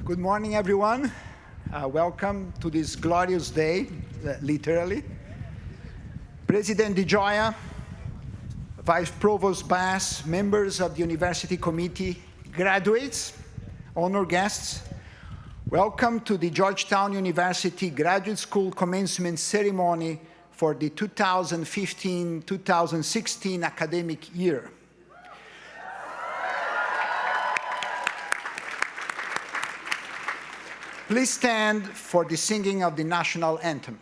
Good morning, everyone. Welcome to this glorious day, literally. President DeGioia, Vice Provost Bass, members of the University Committee, graduates, honored guests, welcome to the Georgetown University Graduate School Commencement Ceremony for the 2015-2016 academic year. Please stand for the singing of the national anthem.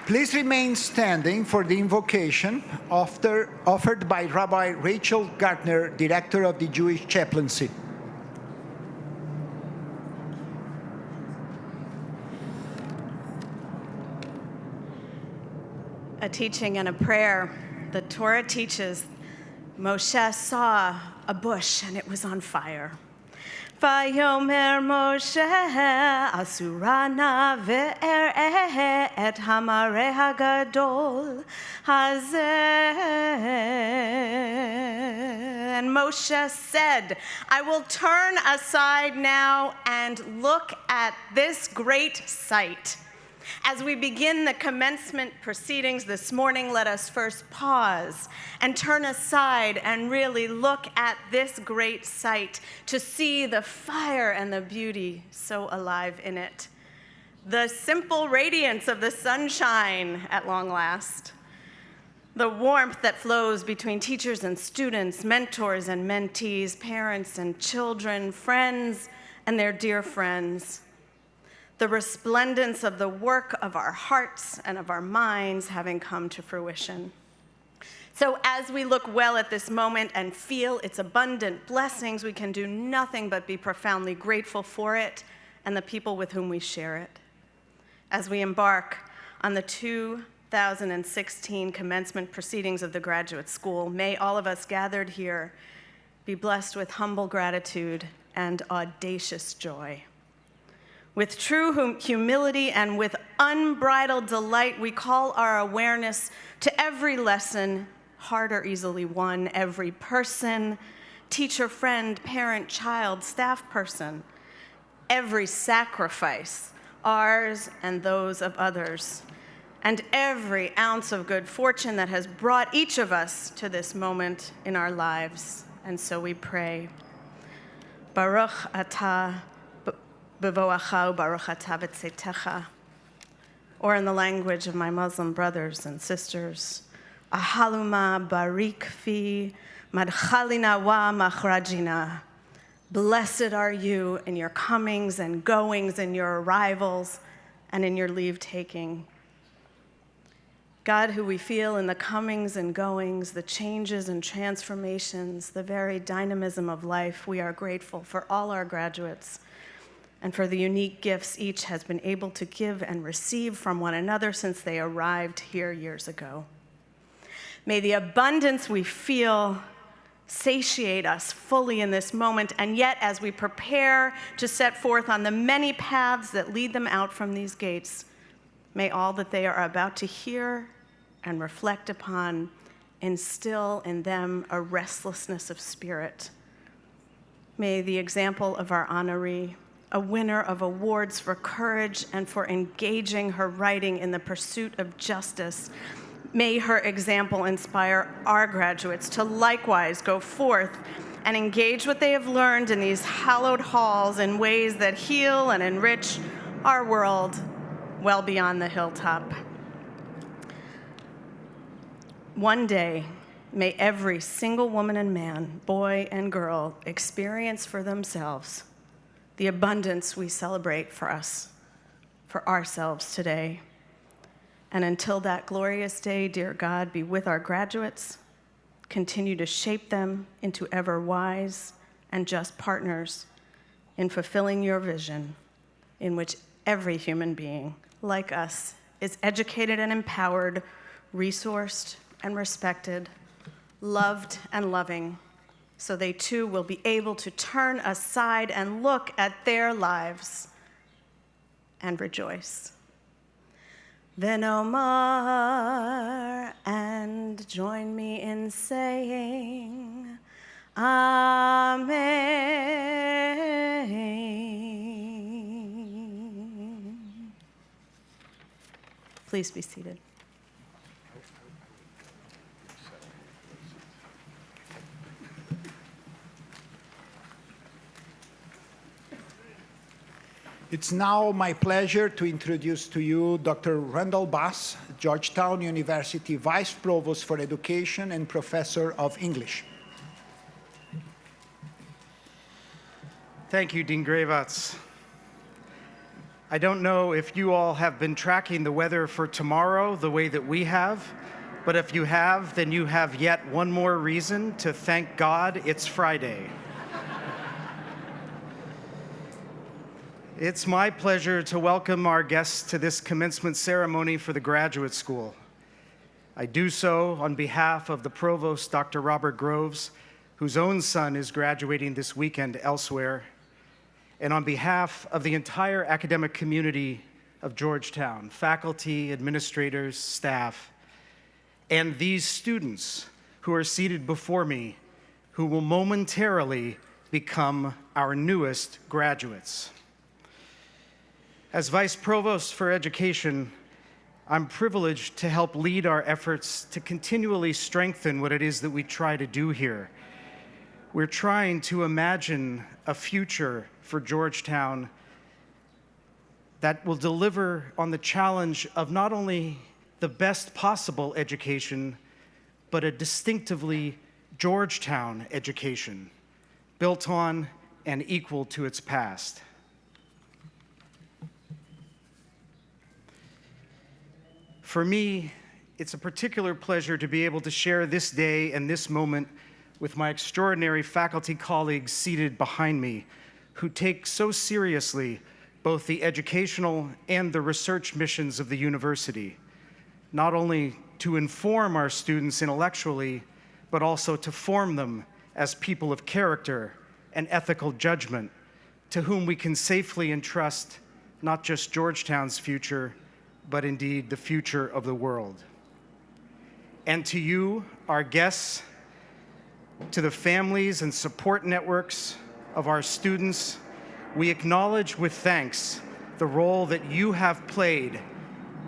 Please remain standing for the invocation offered by Rabbi Rachel Gardner, Director of the Jewish Chaplaincy. A teaching and a prayer. The Torah teaches Moshe saw a bush and it was on fire. Vayomer Moshe asurana ve'ereh et hamareh hagadol hazeh. And Moshe said, I will turn aside now and look at this great sight. As we begin the commencement proceedings this morning, let us first pause and turn aside and really look at this great sight to see the fire and the beauty so alive in it. The simple radiance of the sunshine at long last. The warmth that flows between teachers and students, mentors and mentees, parents and children, friends and their dear friends. The resplendence of the work of our hearts and of our minds having come to fruition. So as we look well at this moment and feel its abundant blessings, we can do nothing but be profoundly grateful for it and the people with whom we share it. As we embark on the 2016 commencement proceedings of the Graduate School, may all of us gathered here be blessed with humble gratitude and audacious joy. With true humility and with unbridled delight, we call our awareness to every lesson, hard or easily won, every person, teacher, friend, parent, child, staff person, every sacrifice, ours and those of others, and every ounce of good fortune that has brought each of us to this moment in our lives. And so we pray, Baruch atah b'voacha u'baruch atah b'tzeitecha, or in the language of my Muslim brothers and sisters, Ahaluma barik fi madchalina wa machrajina. Blessed are you in your comings and goings, in your arrivals, and in your leave-taking. God, who we feel in the comings and goings, the changes and transformations, the very dynamism of life, we are grateful for all our graduates and for the unique gifts each has been able to give and receive from one another since they arrived here years ago. May the abundance we feel satiate us fully in this moment, and yet as we prepare to set forth on the many paths that lead them out from these gates, may all that they are about to hear and reflect upon instill in them a restlessness of spirit. May the example of our honoree, a winner of awards for courage and for engaging her writing in the pursuit of justice, may her example inspire our graduates to likewise go forth and engage what they have learned in these hallowed halls in ways that heal and enrich our world well beyond the hilltop. One day, may every single woman and man, boy and girl, experience for themselves the abundance we celebrate for us, for ourselves today. And until that glorious day, dear God, be with our graduates, continue to shape them into ever wise and just partners in fulfilling your vision, in which every human being, like us, is educated and empowered, resourced and respected, loved and loving, so they too will be able to turn aside and look at their lives and rejoice. Venomar, and join me in saying, Amen. Please be seated. It's now my pleasure to introduce to you Dr. Randall Bass, Georgetown University Vice Provost for Education and Professor of English. Thank you, Dean Gravats. I don't know if you all have been tracking the weather for tomorrow the way that we have, but if you have, then you have yet one more reason to thank God it's Friday. It's my pleasure to welcome our guests to this commencement ceremony for the Graduate School. I do so on behalf of the Provost, Dr. Robert Groves, whose own son is graduating this weekend elsewhere, and on behalf of the entire academic community of Georgetown, faculty, administrators, staff, and these students who are seated before me, who will momentarily become our newest graduates. As Vice Provost for Education, I'm privileged to help lead our efforts to continually strengthen what it is that we try to do here. We're trying to imagine a future for Georgetown that will deliver on the challenge of not only the best possible education, but a distinctively Georgetown education, built on and equal to its past. For me, it's a particular pleasure to be able to share this day and this moment with my extraordinary faculty colleagues seated behind me, who take so seriously both the educational and the research missions of the university, not only to inform our students intellectually, but also to form them as people of character and ethical judgment, to whom we can safely entrust not just Georgetown's future, but indeed the future of the world. And to you, our guests, to the families and support networks of our students, we acknowledge with thanks the role that you have played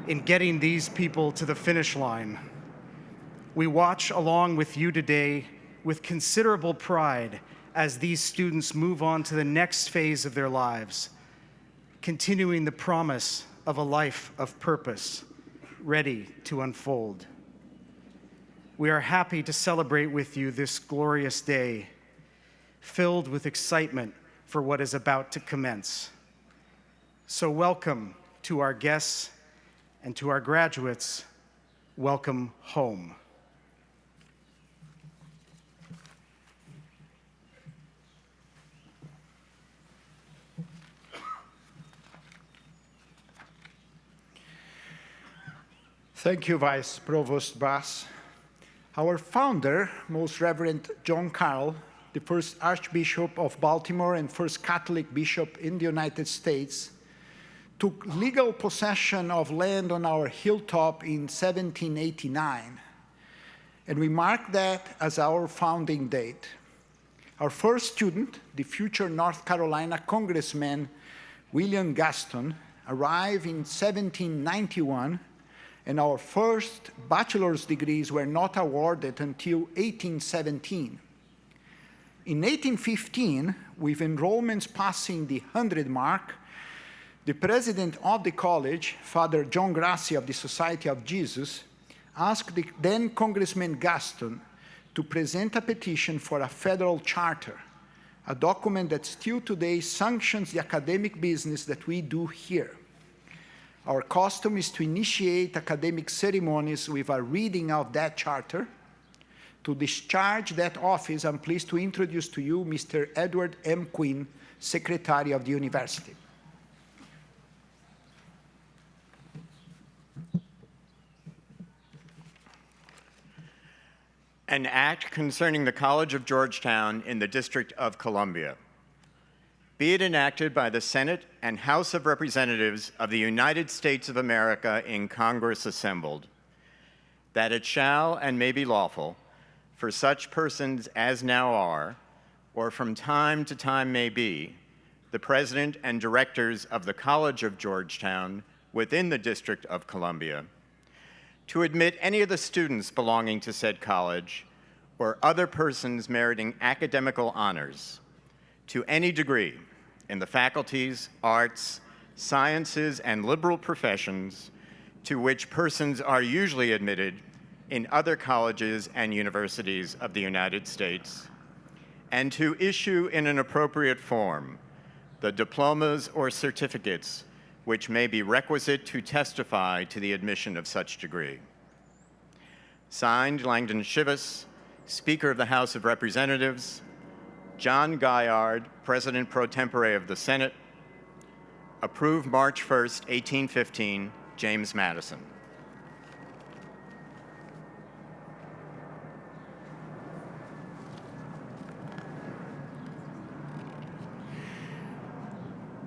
in getting these people to the finish line. We watch along with you today with considerable pride as these students move on to the next phase of their lives, continuing the promise of a life of purpose, ready to unfold. We are happy to celebrate with you this glorious day, filled with excitement for what is about to commence. So welcome to our guests, and to our graduates, welcome home. Thank you, Vice Provost Bass. Our founder, Most Reverend John Carroll, the first Archbishop of Baltimore and first Catholic bishop in the United States, took legal possession of land on our hilltop in 1789, and we mark that as our founding date. Our first student, the future North Carolina Congressman William Gaston, arrived in 1791, and our first bachelor's degrees were not awarded until 1817. In 1815, with enrollments passing the 100 mark, the president of the college, Father John Grassi of the Society of Jesus, asked the then Congressman Gaston to present a petition for a federal charter, a document that still today sanctions the academic business that we do here. Our custom is to initiate academic ceremonies with a reading of that charter. To discharge that office, I'm pleased to introduce to you Mr. Edward M. Quinn, Secretary of the University. An act concerning the College of Georgetown in the District of Columbia. Be it enacted by the Senate and House of Representatives of the United States of America in Congress assembled, that it shall and may be lawful for such persons as now are, or from time to time may be, the President and Directors of the College of Georgetown within the District of Columbia, to admit any of the students belonging to said college or other persons meriting academical honors to any degree in the faculties, arts, sciences, and liberal professions to which persons are usually admitted in other colleges and universities of the United States, and to issue in an appropriate form the diplomas or certificates which may be requisite to testify to the admission of such degree. Signed, Langdon Shivas, Speaker of the House of Representatives, John Gaillard, President pro tempore of the Senate. Approved March 1st, 1815, James Madison.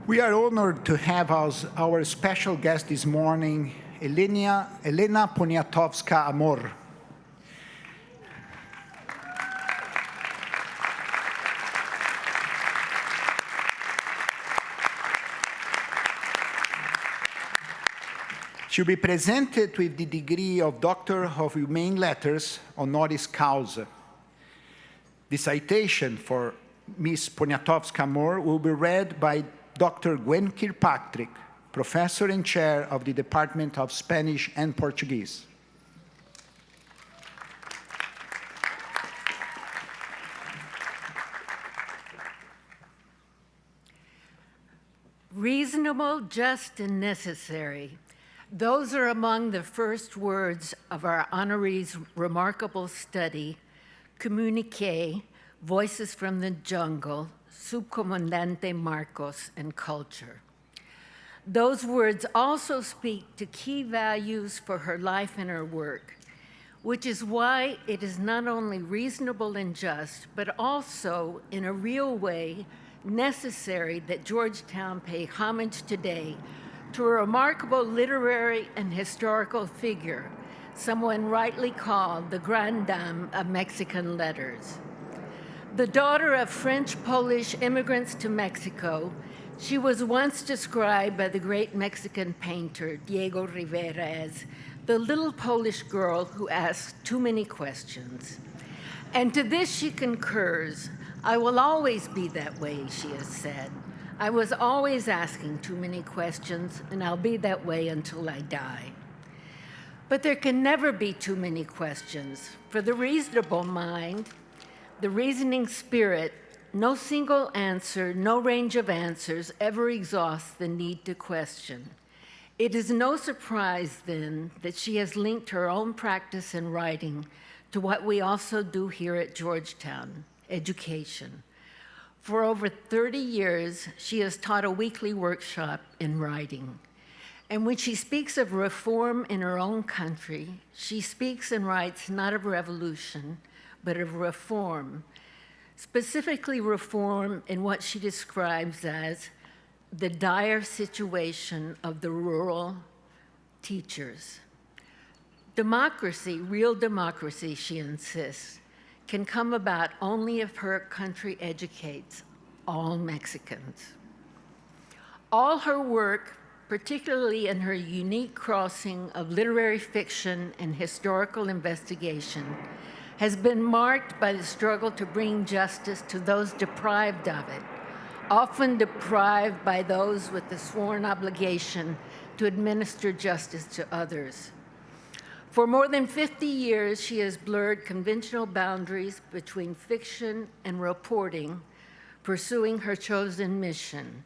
We are honored to have as our special guest this morning, Elena Poniatowska-Amor. She'll be presented with the degree of Doctor of Humane Letters honoris causa. The citation for Ms. Poniatowska-Moore will be read by Dr. Gwen Kirkpatrick, Professor and Chair of the Department of Spanish and Portuguese. Reasonable, just, and necessary. Those are among the first words of our honoree's remarkable study, Communique, Voices from the Jungle, Subcomandante Marcos, and Culture. Those words also speak to key values for her life and her work, which is why it is not only reasonable and just, but also, in a real way, necessary that Georgetown pay homage today to a remarkable literary and historical figure, someone rightly called the Grande Dame of Mexican letters. The daughter of French-Polish immigrants to Mexico, she was once described by the great Mexican painter Diego Rivera as the little Polish girl who asked too many questions. And to this she concurs. I will always be that way, she has said. I was always asking too many questions, and I'll be that way until I die. But there can never be too many questions. For the reasonable mind, the reasoning spirit, no single answer, no range of answers ever exhausts the need to question. It is no surprise, then, that she has linked her own practice in writing to what we also do here at Georgetown, education. For over 30 years, she has taught a weekly workshop in writing. And when she speaks of reform in her own country, she speaks and writes not of revolution, but of reform, specifically reform in what she describes as the dire situation of the rural teachers. Democracy, real democracy, she insists, can come about only if her country educates all Mexicans. All her work, particularly in her unique crossing of literary fiction and historical investigation, has been marked by the struggle to bring justice to those deprived of it, often deprived by those with the sworn obligation to administer justice to others. For more than 50 years, she has blurred conventional boundaries between fiction and reporting, pursuing her chosen mission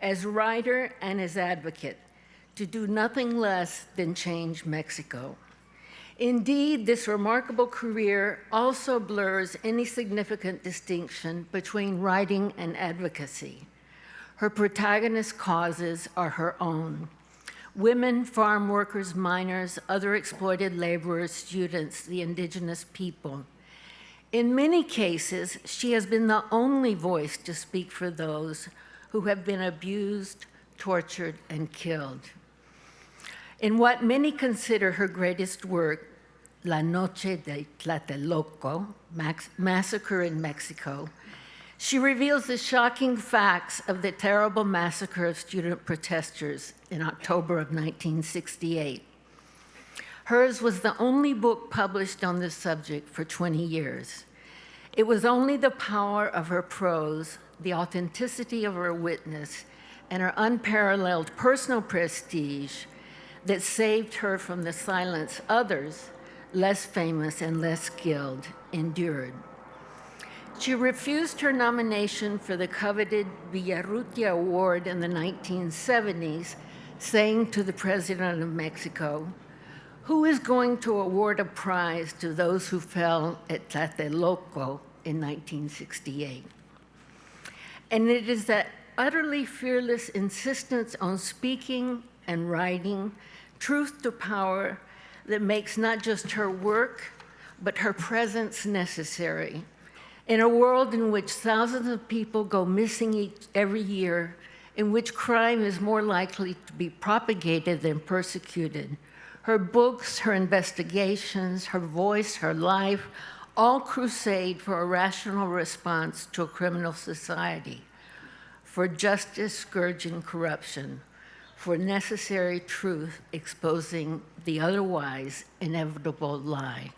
as writer and as advocate to do nothing less than change Mexico. Indeed, this remarkable career also blurs any significant distinction between writing and advocacy. Her protagonist causes are her own. Women, farm workers, miners, other exploited laborers, students, the indigenous people. In many cases, she has been the only voice to speak for those who have been abused, tortured, and killed. In what many consider her greatest work, La Noche de Tlatelolco, Massacre in Mexico, she reveals the shocking facts of the terrible massacre of student protesters in October of 1968. Hers was the only book published on this subject for 20 years. It was only the power of her prose, the authenticity of her witness, and her unparalleled personal prestige that saved her from the silence others, less famous and less skilled, endured. She refused her nomination for the coveted Villarrutia Award in the 1970s, saying to the President of Mexico, "Who is going to award a prize to those who fell at Tlatelolco in 1968?" And it is that utterly fearless insistence on speaking and writing truth to power that makes not just her work, but her presence necessary. In a world in which thousands of people go missing every year, in which crime is more likely to be propagated than persecuted, her books, her investigations, her voice, her life, all crusade for a rational response to a criminal society, for justice scourging corruption, for necessary truth exposing the otherwise inevitable lie.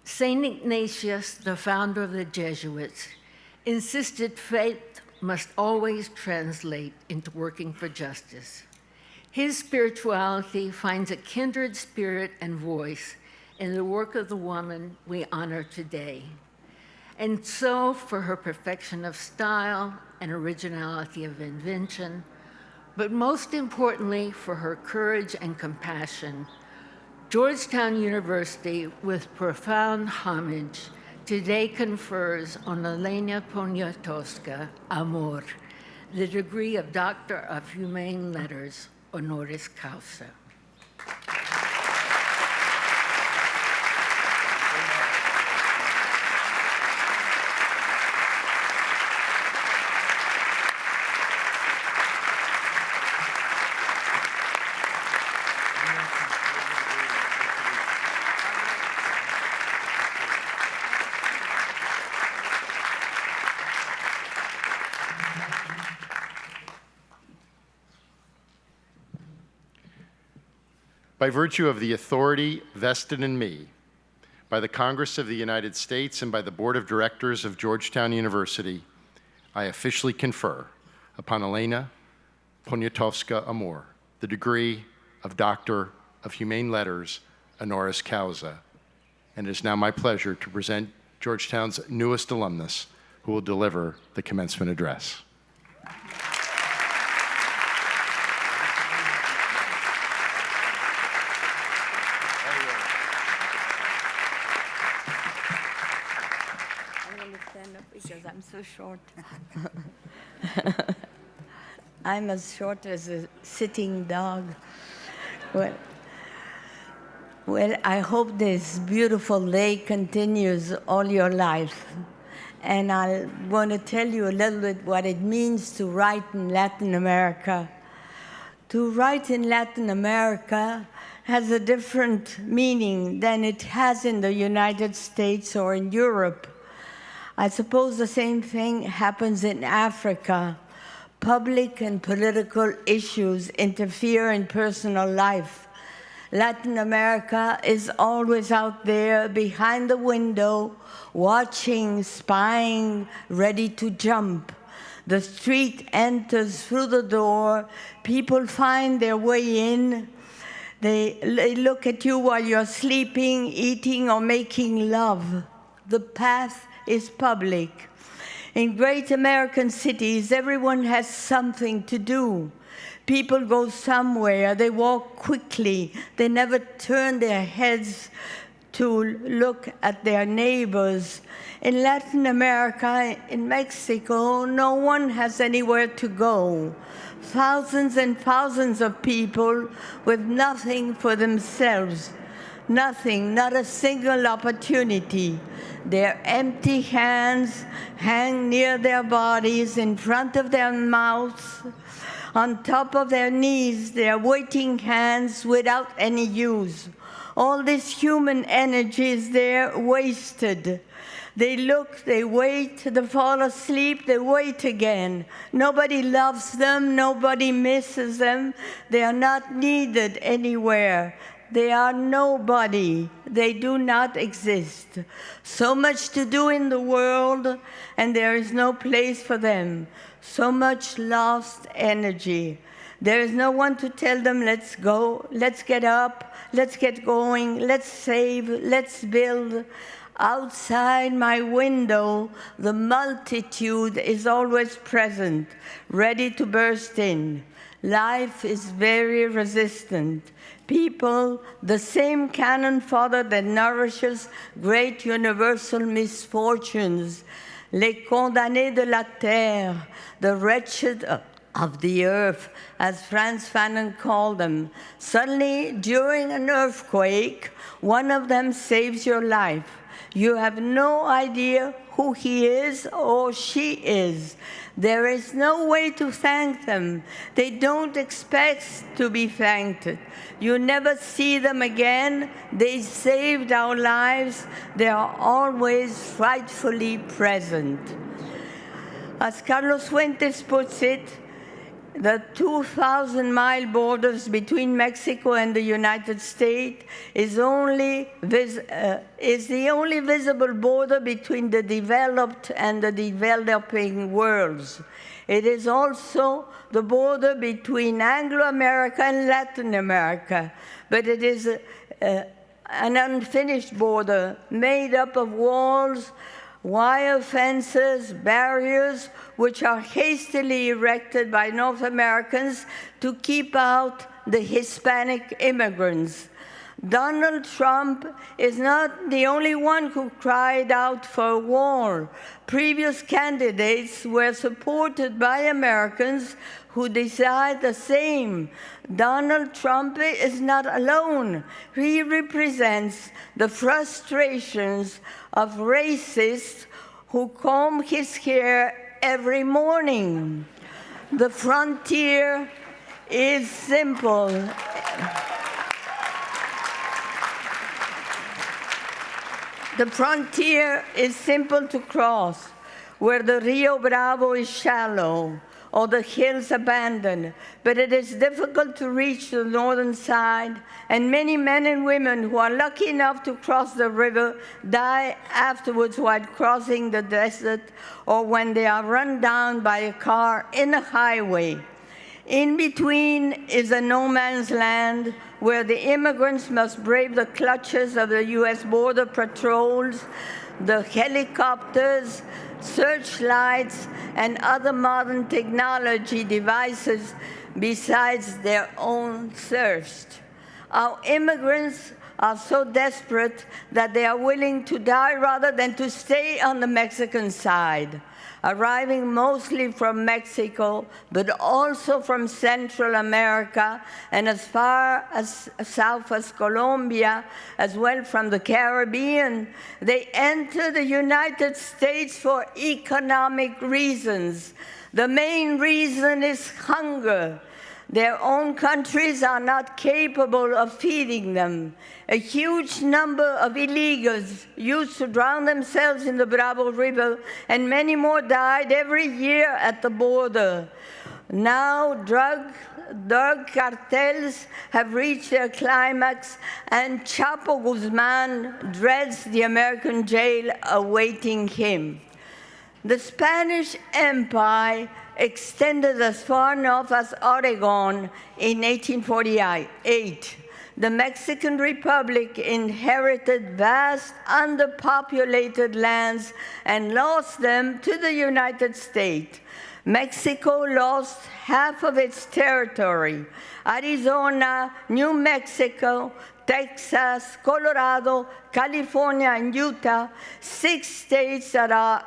St. Ignatius, the founder of the Jesuits, insisted faith must always translate into working for justice. His spirituality finds a kindred spirit and voice in the work of the woman we honor today. And so, for her perfection of style and originality of invention, but most importantly, for her courage and compassion, Georgetown University, with profound homage, today confers on Elena Poniatowska Amor the degree of Doctor of Humane Letters, honoris causa. By virtue of the authority vested in me by the Congress of the United States and by the Board of Directors of Georgetown University, I officially confer upon Elena Poniatowska Amor the degree of Doctor of Humane Letters, honoris causa. And it is now my pleasure to present Georgetown's newest alumnus, who will deliver the commencement address. Because I'm so short. I'm as short as a sitting dog. Well, I hope this beautiful day continues all your life. And I want to tell you a little bit what it means to write in Latin America. To write in Latin America has a different meaning than it has in the United States or in Europe. I suppose the same thing happens in Africa. Public and political issues interfere in personal life. Latin America is always out there behind the window, watching, spying, ready to jump. The street enters through the door. People find their way in. They look at you while you're sleeping, eating, or making love. The path is public. In great American cities, everyone has something to do. People go somewhere, they walk quickly, they never turn their heads to look at their neighbors. In Latin America, in Mexico, no one has anywhere to go. Thousands and thousands of people with nothing for themselves. Nothing, not a single opportunity. Their empty hands hang near their bodies, in front of their mouths, on top of their knees, their waiting hands without any use. All this human energy is there wasted. They look, they wait, they fall asleep, they wait again. Nobody loves them, nobody misses them. They are not needed anywhere. They are nobody. They do not exist. So much to do in the world, and there is no place for them. So much lost energy. There is no one to tell them, let's go, let's get up, let's get going, let's save, let's build. Outside my window, the multitude is always present, ready to burst in. Life is very resistant. People, the same cannon fodder that nourishes great universal misfortunes, les condamnés de la terre, the wretched of the earth, as Frantz Fanon called them. Suddenly, during an earthquake, one of them saves your life. You have no idea who he is or she is. There is no way to thank them. They don't expect to be thanked. You never see them again. They saved our lives. They are always frightfully present. As Carlos Fuentes puts it, The 2,000-mile borders between Mexico and the United States is the only visible border between the developed and the developing worlds. It is also the border between Anglo-America and Latin America, but it is an unfinished border made up of walls, wire fences, barriers, which are hastily erected by North Americans to keep out the Hispanic immigrants. Donald Trump is not the only one who cried out for a wall. Previous candidates were supported by Americans who decide the same. Donald Trump is not alone. He represents the frustrations of racists who comb his hair every morning. The frontier is simple. The frontier is simple to cross, where the Rio Bravo is shallow or the hills abandoned, but it is difficult to reach the northern side, and many men and women who are lucky enough to cross the river die afterwards while crossing the desert or when they are run down by a car in a highway. In between is a no man's land where the immigrants must brave the clutches of the U.S. Border Patrols, the helicopters, searchlights, and other modern technology devices besides their own thirst. Our immigrants are so desperate that they are willing to die rather than to stay on the Mexican side, arriving mostly from Mexico, but also from Central America and as far as south as Colombia, as well from the Caribbean. They enter the United States for economic reasons. The main reason is hunger. Their own countries are not capable of feeding them. A huge number of illegals used to drown themselves in the Bravo River, and many more died every year at the border. Now drug cartels have reached their climax, and Chapo Guzman dreads the American jail awaiting him. The Spanish Empire extended as far north as Oregon in 1848. The Mexican Republic inherited vast, underpopulated lands and lost them to the United States. Mexico lost half of its territory. Arizona, New Mexico, Texas, Colorado, California, and Utah, 6 states that are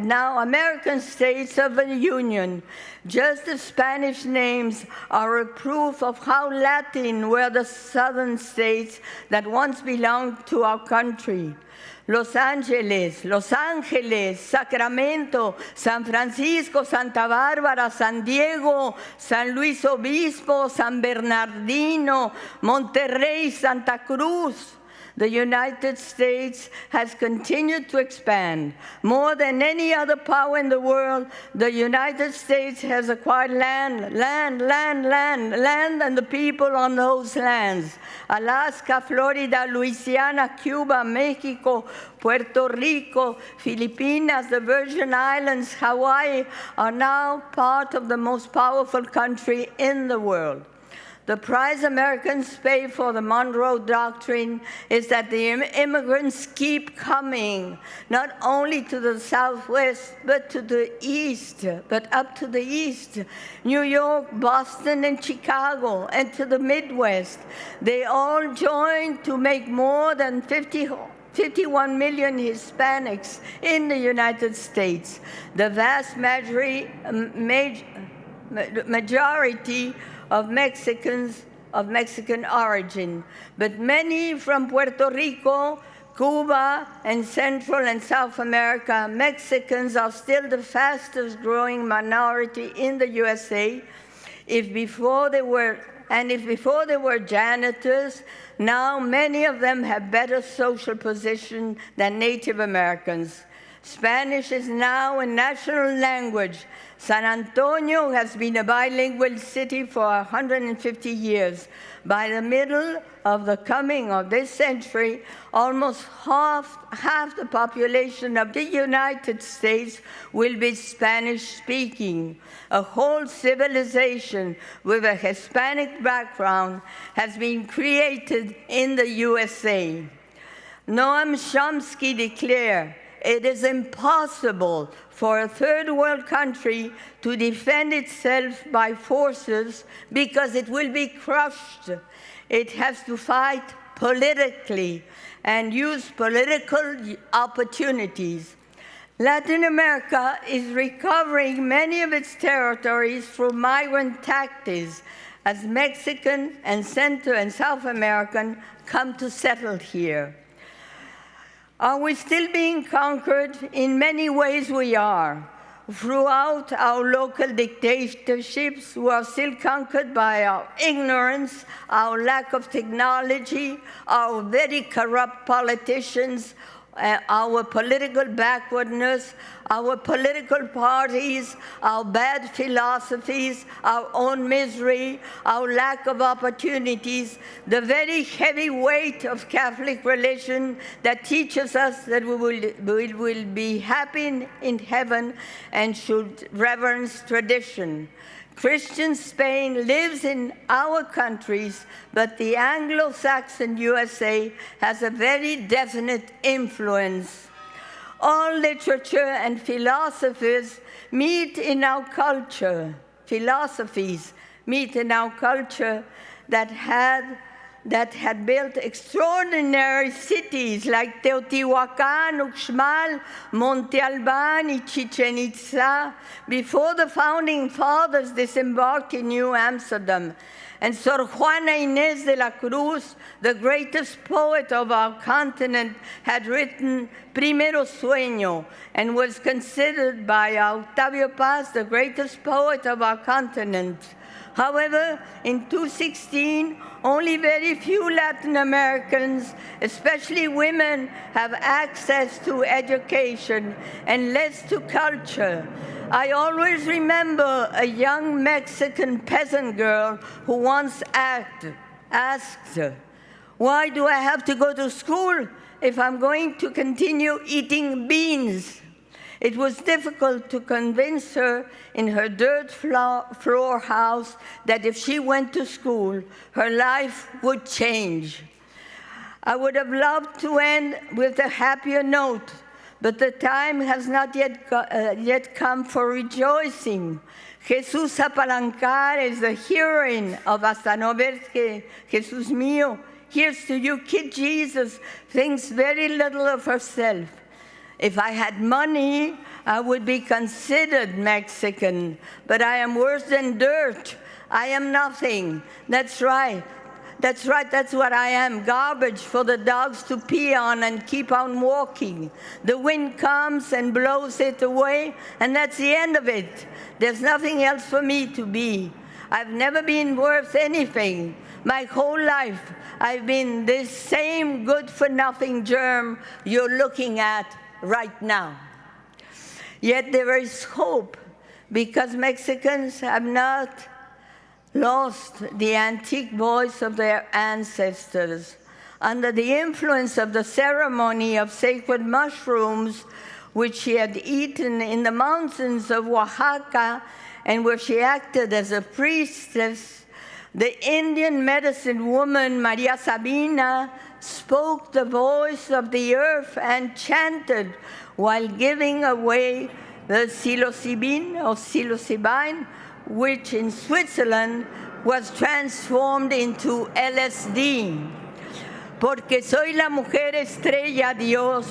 now American states of the Union. Just the Spanish names are a proof of how Latin were the southern states that once belonged to our country. Los Angeles, Sacramento, San Francisco, Santa Bárbara, San Diego, San Luis Obispo, San Bernardino, Monterrey, Santa Cruz. The United States has continued to expand. More than any other power in the world, the United States has acquired land, and the people on those lands. Alaska, Florida, Louisiana, Cuba, Mexico, Puerto Rico, Filipinas, the Virgin Islands, Hawaii are now part of the most powerful country in the world. The price Americans pay for the Monroe Doctrine is that the immigrants keep coming, not only to the Southwest, but to the East, but up to the East. New York, Boston, and Chicago, and to the Midwest. They all join to make more than 51 million Hispanics in the United States. The vast majority of Mexicans of Mexican origin, but many from Puerto Rico, Cuba, and Central and South America. Mexicans are still the fastest growing minority in the USA. If before they were janitors, now many of them have better social position than Native Americans. Spanish is now a national language. San Antonio has been a bilingual city for 150 years. By the middle of the coming of this century, almost half the population of the United States will be Spanish-speaking. A whole civilization with a Hispanic background has been created in the USA. Noam Chomsky declared, "It is impossible for a third world country to defend itself by forces because it will be crushed. It has to fight politically and use political opportunities." Latin America is recovering many of its territories through migrant tactics as Mexican and Central and South American come to settle here. Are we still being conquered? In many ways we are. Throughout our local dictatorships, we are still conquered by our ignorance, our lack of technology, our very corrupt politicians, our political backwardness, our political parties, our bad philosophies, our own misery, our lack of opportunities, the very heavy weight of Catholic religion that teaches us that we will be happy in heaven and should reverence tradition. Christian Spain lives in our countries, but the Anglo-Saxon USA has a very definite influence. All literature and philosophies meet in our culture. Philosophies meet in our culture that had built extraordinary cities like Teotihuacan, Uxmal, Monte Albán, Chichen Itza, before the founding fathers disembarked in New Amsterdam. And Sor Juana Inés de la Cruz, the greatest poet of our continent, had written Primero Sueño and was considered by Octavio Paz the greatest poet of our continent. However, in 2016, only very few Latin Americans, especially women, have access to education and less to culture. I always remember a young Mexican peasant girl who once asked, "Why do I have to go to school if I'm going to continue eating beans?" It was difficult to convince her in her dirt floor house that if she went to school, her life would change. I would have loved to end with a happier note, but the time has not yet come for rejoicing. Jesús Apalancar is the heroine of Hasta no ver que Jesús mío. Here's to you, Kid Jesus thinks very little of herself. If I had money, I would be considered Mexican, but I am worse than dirt. I am nothing. That's right. That's what I am, garbage for the dogs to pee on and keep on walking. The wind comes and blows it away, and that's the end of it. There's nothing else for me to be. I've never been worth anything. My whole life, I've been this same good-for-nothing germ you're looking at right now. Yet there is hope, because Mexicans have not lost the antique voice of their ancestors. Under the influence of the ceremony of sacred mushrooms, which she had eaten in the mountains of Oaxaca, and where she acted as a priestess, the Indian medicine woman Maria Sabina spoke the voice of the earth and chanted while giving away the psilocybin or psilocybin, which in Switzerland was transformed into LSD. Porque soy la mujer estrella Dios,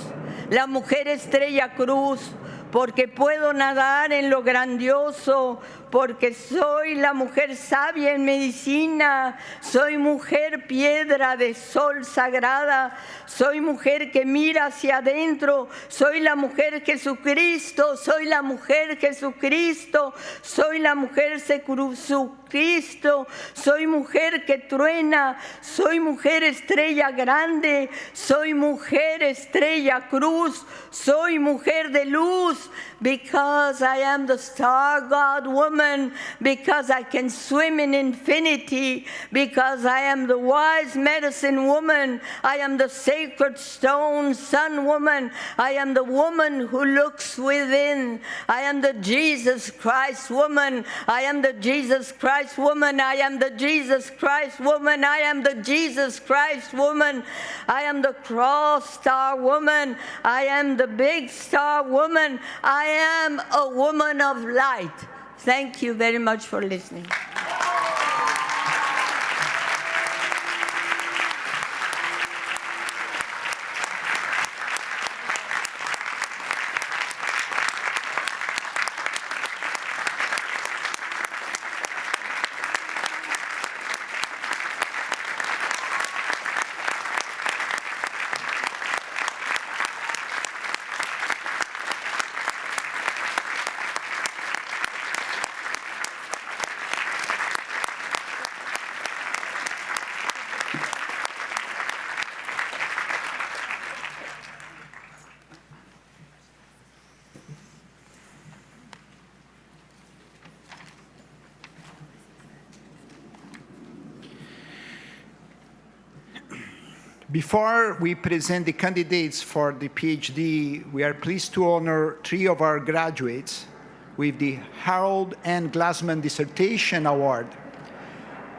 la mujer estrella cruz, porque puedo nadar en lo grandioso, porque soy la mujer sabia en medicina, soy mujer piedra de sol sagrada, soy mujer que mira hacia adentro, soy la mujer Jesucristo, soy la mujer Jesucristo, soy la mujer Jesucristo, soy mujer que truena, soy mujer estrella grande, soy mujer estrella cruz, soy mujer de luz, because I am the star God woman, because I can swim in infinity, because I am the wise medicine woman, I am the sacred stone sun woman, I am the woman who looks within, I am the Jesus Christ woman, I am the Jesus Christ woman, I am the Jesus Christ woman, I am the Jesus Christ woman, I am the cross star woman, I am the big star woman, I am a woman of light. Thank you very much for listening. Before we present the candidates for the PhD, we are pleased to honor 3 of our graduates with the Harold N. Glassman Dissertation Award,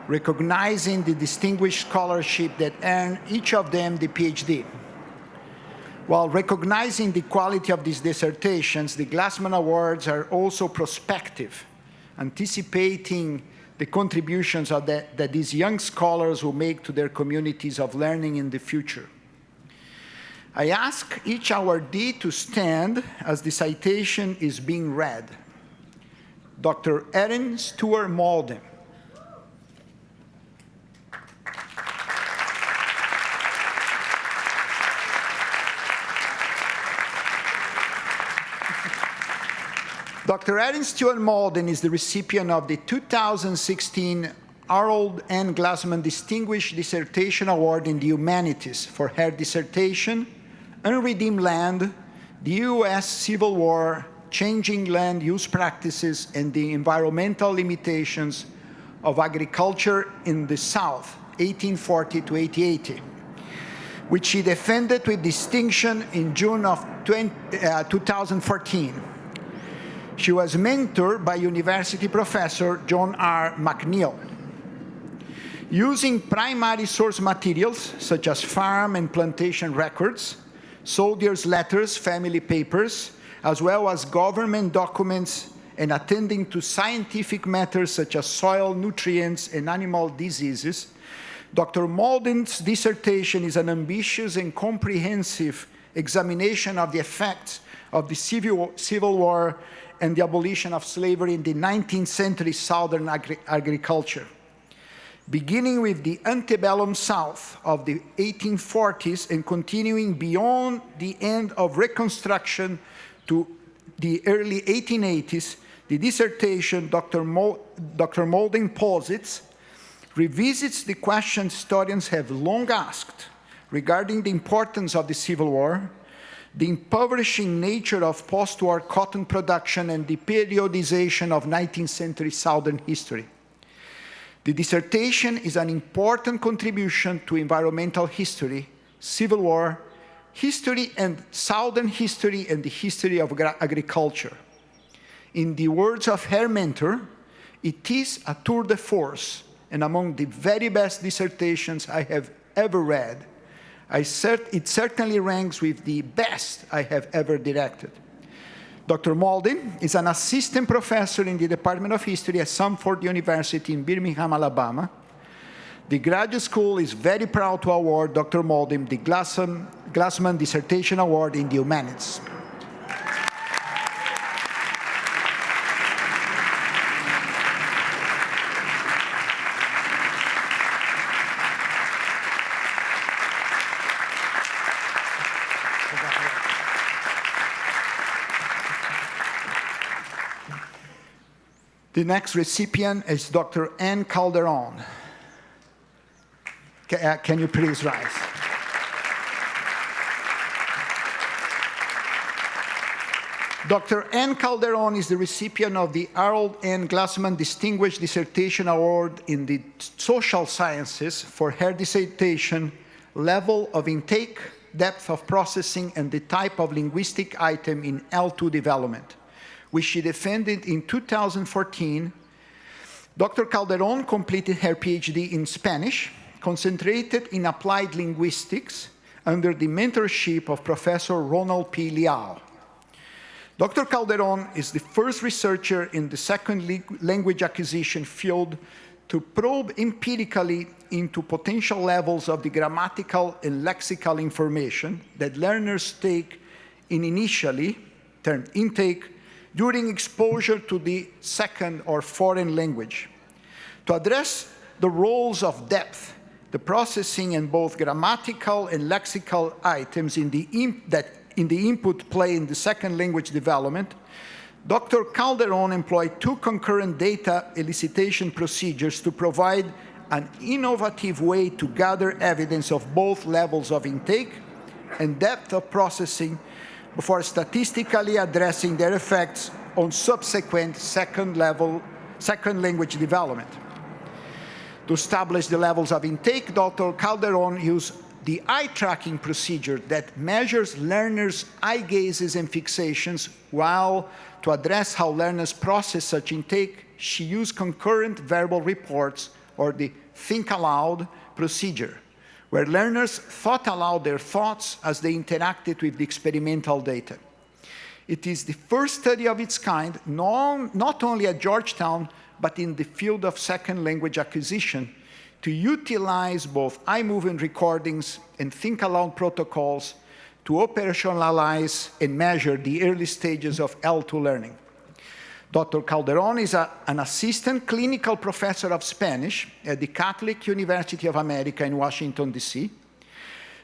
recognizing the distinguished scholarship that earned each of them the PhD. While recognizing the quality of these dissertations, the Glassman Awards are also prospective, anticipating the contributions that these young scholars will make to their communities of learning in the future. I ask each awardee to stand as the citation is being read. Dr. Erin Stewart Malden. Dr. Erin Stewart Malden is the recipient of the 2016 Harold N. Glassman Distinguished Dissertation Award in the Humanities for her dissertation, Unredeemed Land, the U.S. Civil War, Changing Land Use Practices, and the Environmental Limitations of Agriculture in the South, 1840 to 1880, which she defended with distinction in June of 2014. She was mentored by university professor John R. McNeil. Using primary source materials, such as farm and plantation records, soldiers' letters, family papers, as well as government documents, and attending to scientific matters such as soil, nutrients, and animal diseases, Dr. Malden's dissertation is an ambitious and comprehensive examination of the effects of the Civil War and the abolition of slavery in the 19th century Southern agriculture. Beginning with the antebellum South of the 1840s and continuing beyond the end of Reconstruction to the early 1880s, the dissertation Dr. Malden posits revisits the question historians have long asked regarding the importance of the Civil War, the impoverishing nature of post-war cotton production, and the periodization of 19th century Southern history. The dissertation is an important contribution to environmental history, Civil War, history and Southern history, and the history of agriculture. In the words of her mentor, it is a tour de force, and among the very best dissertations I have ever read. It certainly ranks with the best I have ever directed. Dr. Malden is an assistant professor in the Department of History at Samford University in Birmingham, Alabama. The graduate school is very proud to award Dr. Malden the Glassman Dissertation Award in the Humanities. The next recipient is Dr. Ann Calderon. Can you please rise? Dr. Ann Calderon is the recipient of the Harold N. Glassman Distinguished Dissertation Award in the Social Sciences for her dissertation, Level of Intake, Depth of Processing, and the Type of Linguistic Item in L2 Development, which she defended in 2014. Dr. Calderon completed her PhD in Spanish, concentrated in applied linguistics under the mentorship of Professor Ronald P. Liao. Dr. Calderon is the first researcher in the second language acquisition field to probe empirically into potential levels of the grammatical and lexical information that learners take in initially, termed intake, during exposure to the second or foreign language. To address the roles of depth, the processing in both grammatical and lexical items in the input play in the second language development, Dr. Calderon employed two concurrent data elicitation procedures to provide an innovative way to gather evidence of both levels of intake and depth of processing before statistically addressing their effects on subsequent second language development. To establish the levels of intake, Dr. Calderon used the eye tracking procedure that measures learners' eye gazes and fixations, while to address how learners process such intake, she used concurrent verbal reports, or the think aloud procedure, where learners thought aloud their thoughts as they interacted with the experimental data. It is the first study of its kind, not only at Georgetown, but in the field of second language acquisition, to utilize both eye movement recordings and think aloud protocols to operationalize and measure the early stages of L2 learning. Dr. Calderon is an assistant clinical professor of Spanish at the Catholic University of America in Washington, D.C.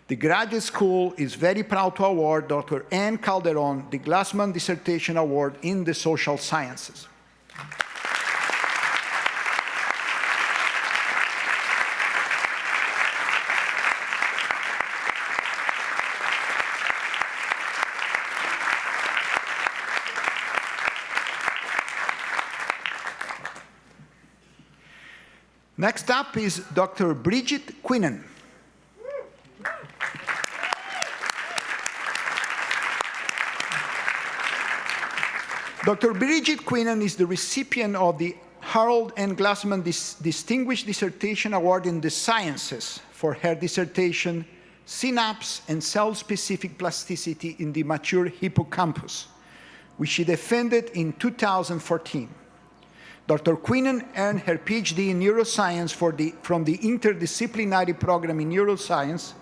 The graduate school is very proud to award Dr. Ann Calderon the Glassman Dissertation Award in the Social Sciences. Next up is Dr. Bridget Quinan. Dr. Bridget Quinan is the recipient of the Harold N. Glassman Distinguished Dissertation Award in the Sciences for her dissertation, Synapse and Cell-Specific Plasticity in the Mature Hippocampus, which she defended in 2014. Dr. Quinan earned her PhD in neuroscience from the Interdisciplinary Program in Neuroscience.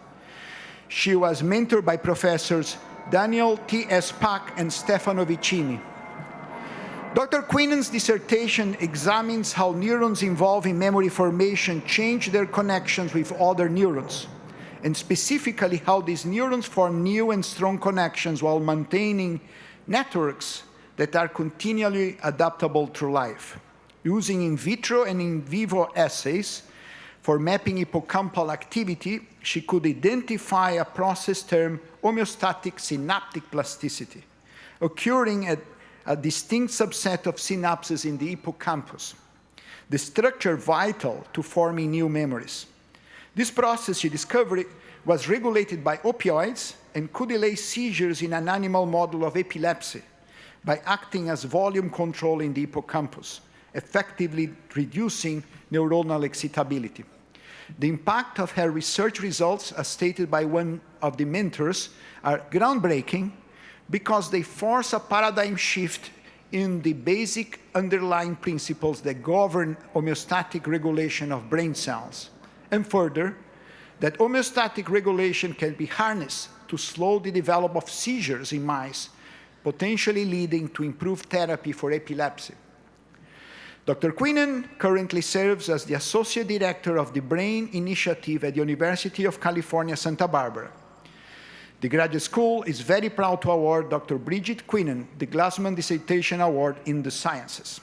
She was mentored by Professors Daniel T.S. Pak and Stefano Vicini. Dr. Quinan's dissertation examines how neurons involved in memory formation change their connections with other neurons, and specifically how these neurons form new and strong connections while maintaining networks that are continually adaptable through life. Using in vitro and in vivo assays for mapping hippocampal activity, she could identify a process termed homeostatic synaptic plasticity, occurring at a distinct subset of synapses in the hippocampus, the structure vital to forming new memories. This process, she discovered, was regulated by opioids and could delay seizures in an animal model of epilepsy by acting as volume control in the hippocampus, effectively reducing neuronal excitability. The impact of her research results, as stated by one of the mentors, are groundbreaking because they force a paradigm shift in the basic underlying principles that govern homeostatic regulation of brain cells. And further, that homeostatic regulation can be harnessed to slow the development of seizures in mice, potentially leading to improved therapy for epilepsy. Dr. Quinan currently serves as the Associate Director of the Brain Initiative at the University of California, Santa Barbara. The graduate school is very proud to award Dr. Bridget Quinan the Glassman Dissertation Award in the Sciences.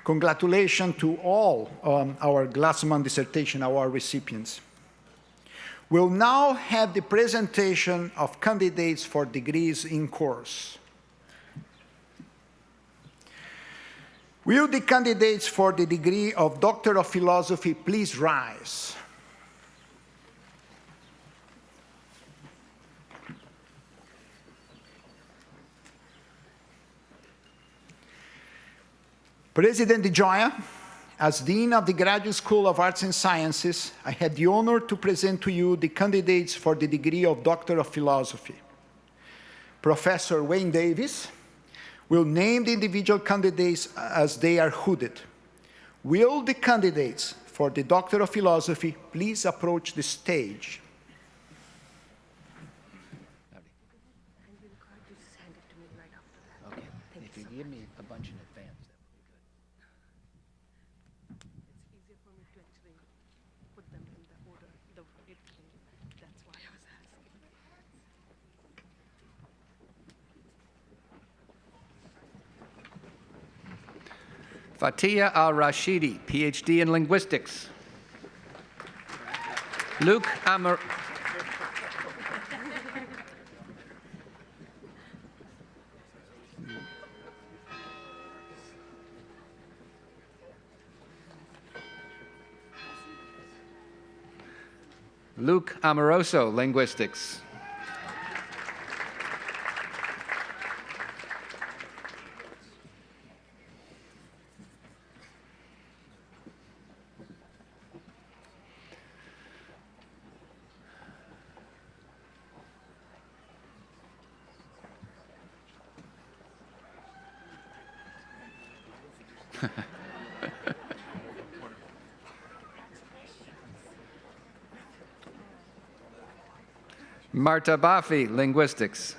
Congratulations to all our Glassman Dissertation Award recipients. We'll now have the presentation of candidates for degrees in course. Will the candidates for the degree of Doctor of Philosophy please rise? President DeGioia, as Dean of the Graduate School of Arts and Sciences, I have the honor to present to you the candidates for the degree of Doctor of Philosophy. Professor Wayne Davis will name the individual candidates as they are hooded. Will the candidates for the Doctor of Philosophy please approach the stage? Okay. If you give me a bunch in advance, that would be good. It's easier for me to actually put them in the order, that's why I was asking. Fatia Al-Rashidi, PhD in linguistics. Luke Amoroso, linguistics. Marta Bafi, linguistics.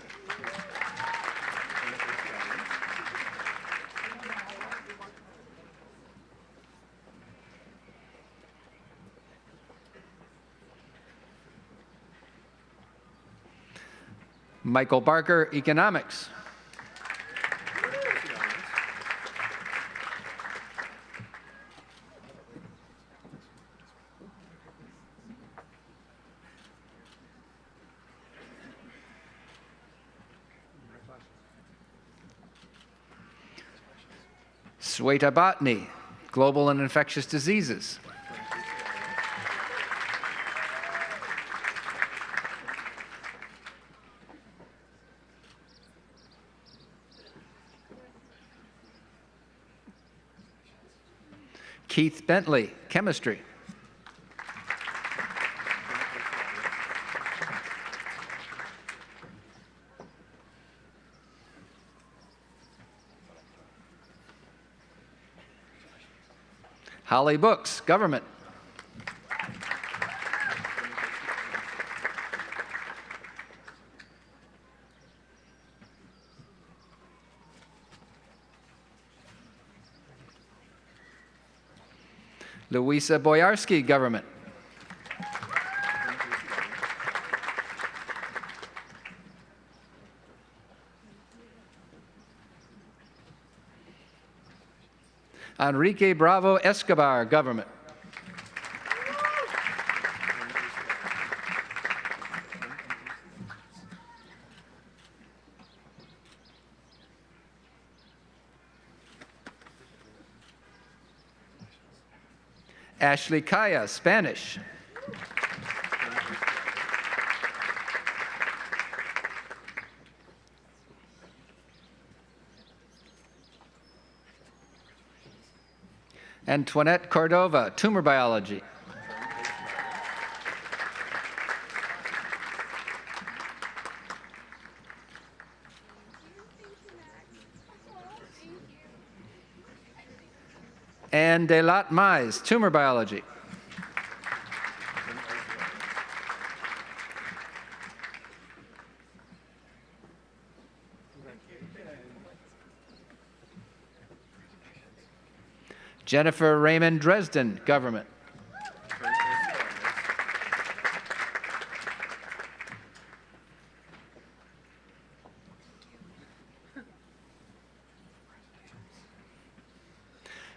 Michael Barker, economics. Sweta Botany, global and infectious diseases. Keith Bentley, chemistry. Holly Books, government. Louisa Boyarsky, government. Enrique Bravo Escobar, government. Ashley Kaya, Spanish. Antoinette Cordova, tumor biology. Anne Delat Mize, tumor biology. Jennifer Raymond Dresden, government.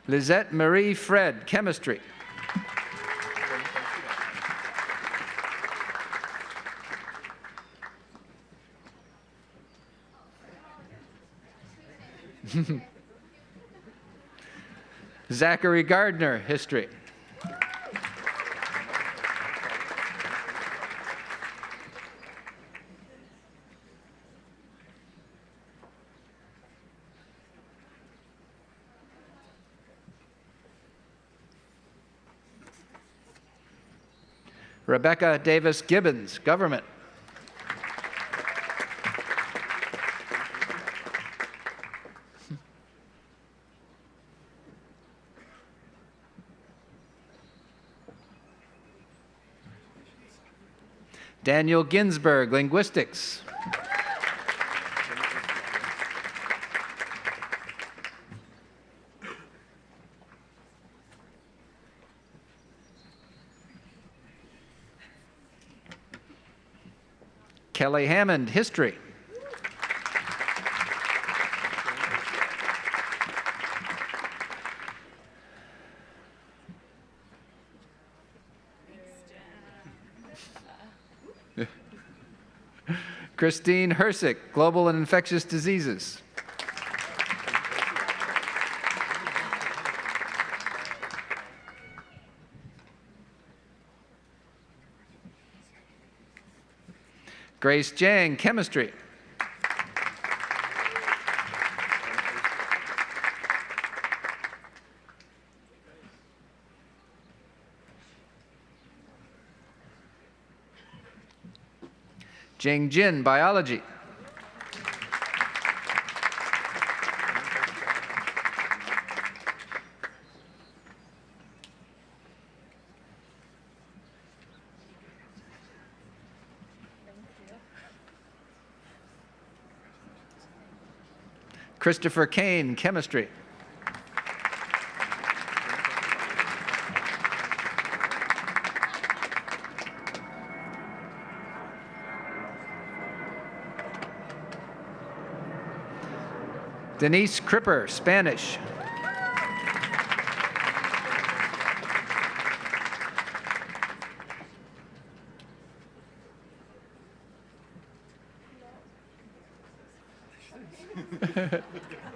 Lizette Marie Fred, chemistry. Zachary Gardner, history. Rebecca Davis Gibbons, government. Daniel Ginsberg, linguistics. Kelly Hammond, history. Christine Hersick, global and infectious diseases. Grace Jang, chemistry. Jing Jin, biology. Christopher Kane, chemistry. Denise Cripper, Spanish.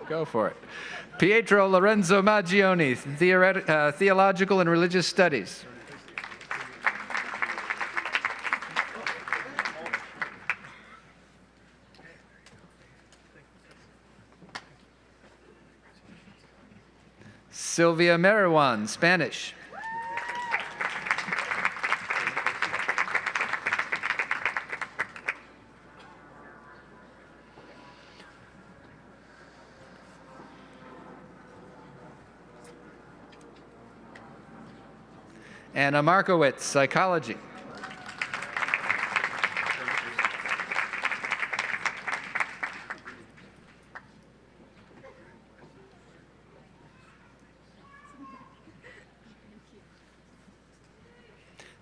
Go for it. Pietro Lorenzo Maggioni, theological and religious studies. Sylvia Meriwan, Spanish. Anna Markowitz, psychology.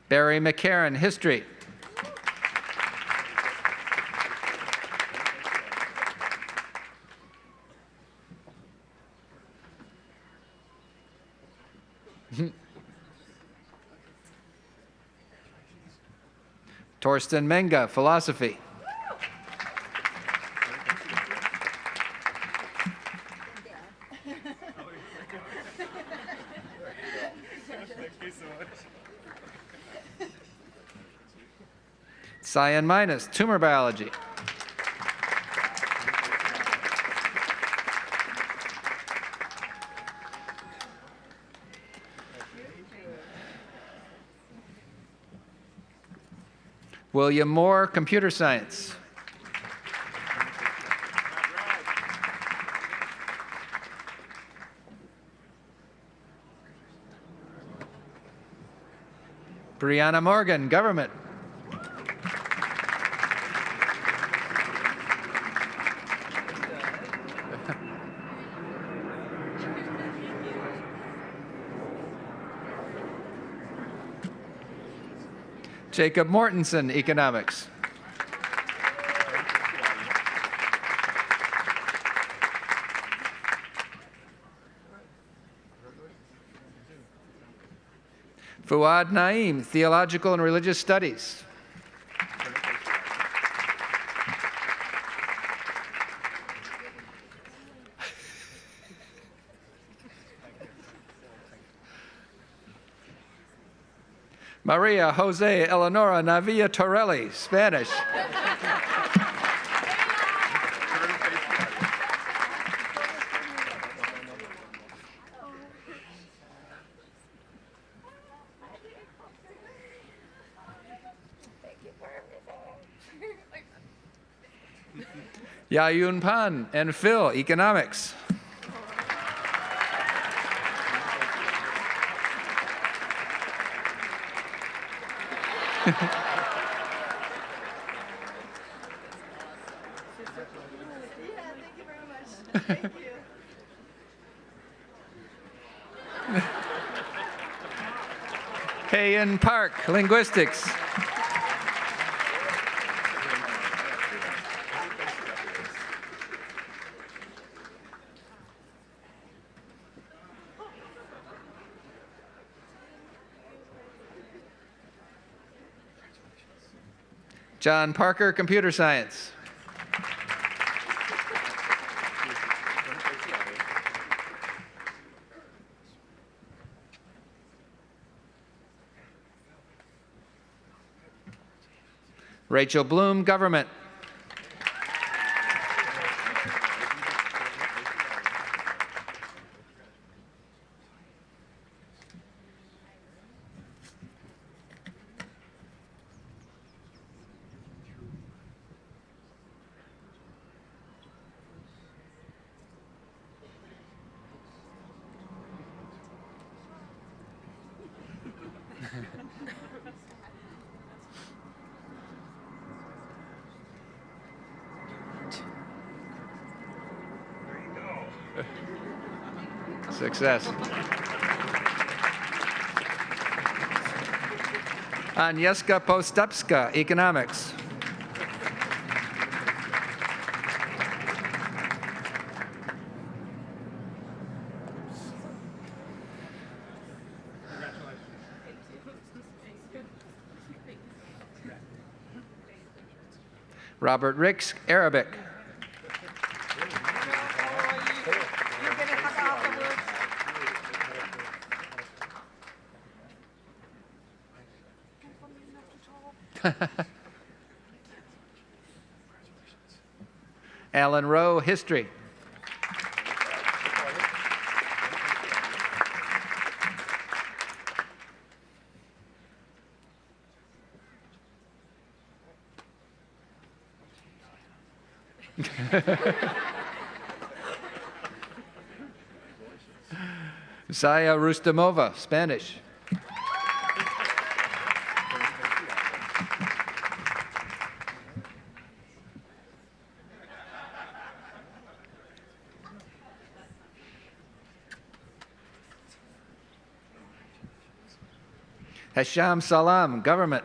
Barry McCarran, history. Torsten Menga, philosophy. Cyan Minus, tumor biology. William Moore, computer science. Brianna Morgan, government. Jacob Mortensen, economics. Fuad Naim, Theological and Religious Studies. Maria Jose Eleonora Navia Torelli, Spanish. Yayun Pan and Phil, Economics. Hayen Park, Linguistics. John Parker, Computer Science. Rachel Bloom, Government. Success. Agnieszka Postupska, Economics. Robert Ricks, Arabic. Alan Rowe, History. Zaya Rustamova, Spanish. Hasham Salam, Government.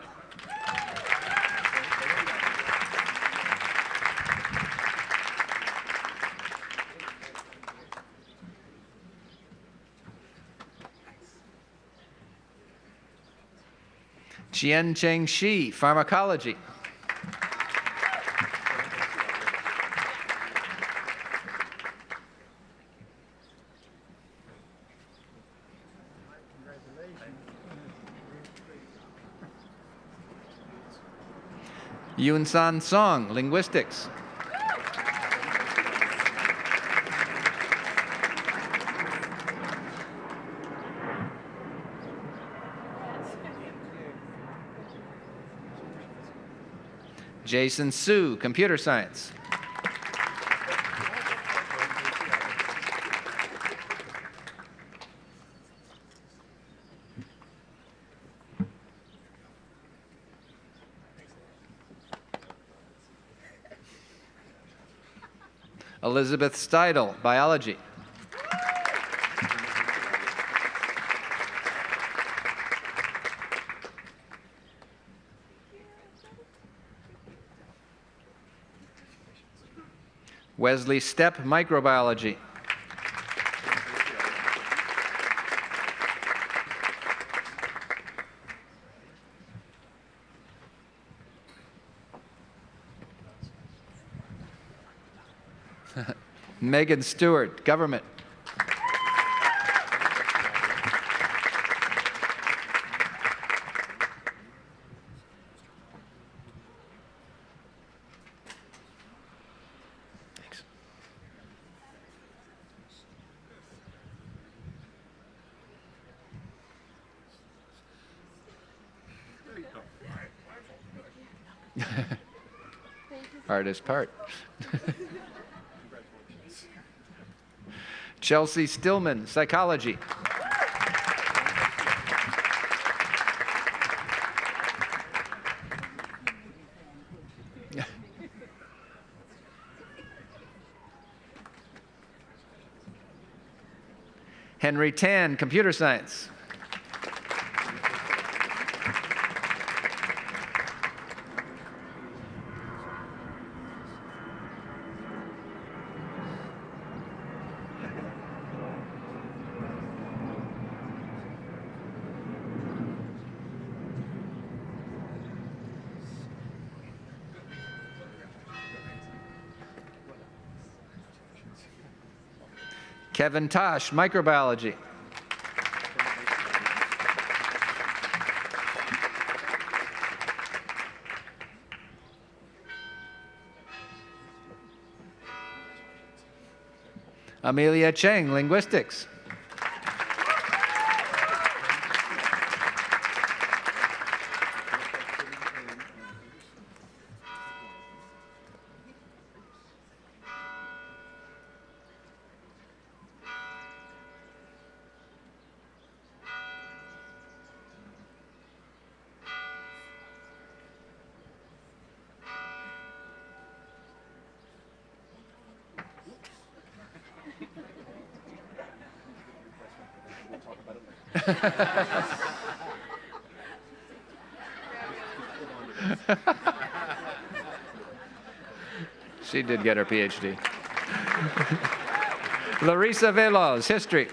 Chien-Cheng Shi, Pharmacology. Yun-San Song, Linguistics. Jason Su, Computer Science. Elizabeth Steidel, Biology. Wesley Stepp, Microbiology. Megan Stewart, Government. Hardest part. Chelsea Stillman, Psychology. Henry Tan, Computer Science. Kevin Tosh, Microbiology. Amelia Cheng, Linguistics. She did get her PhD. Larissa Veloz, History.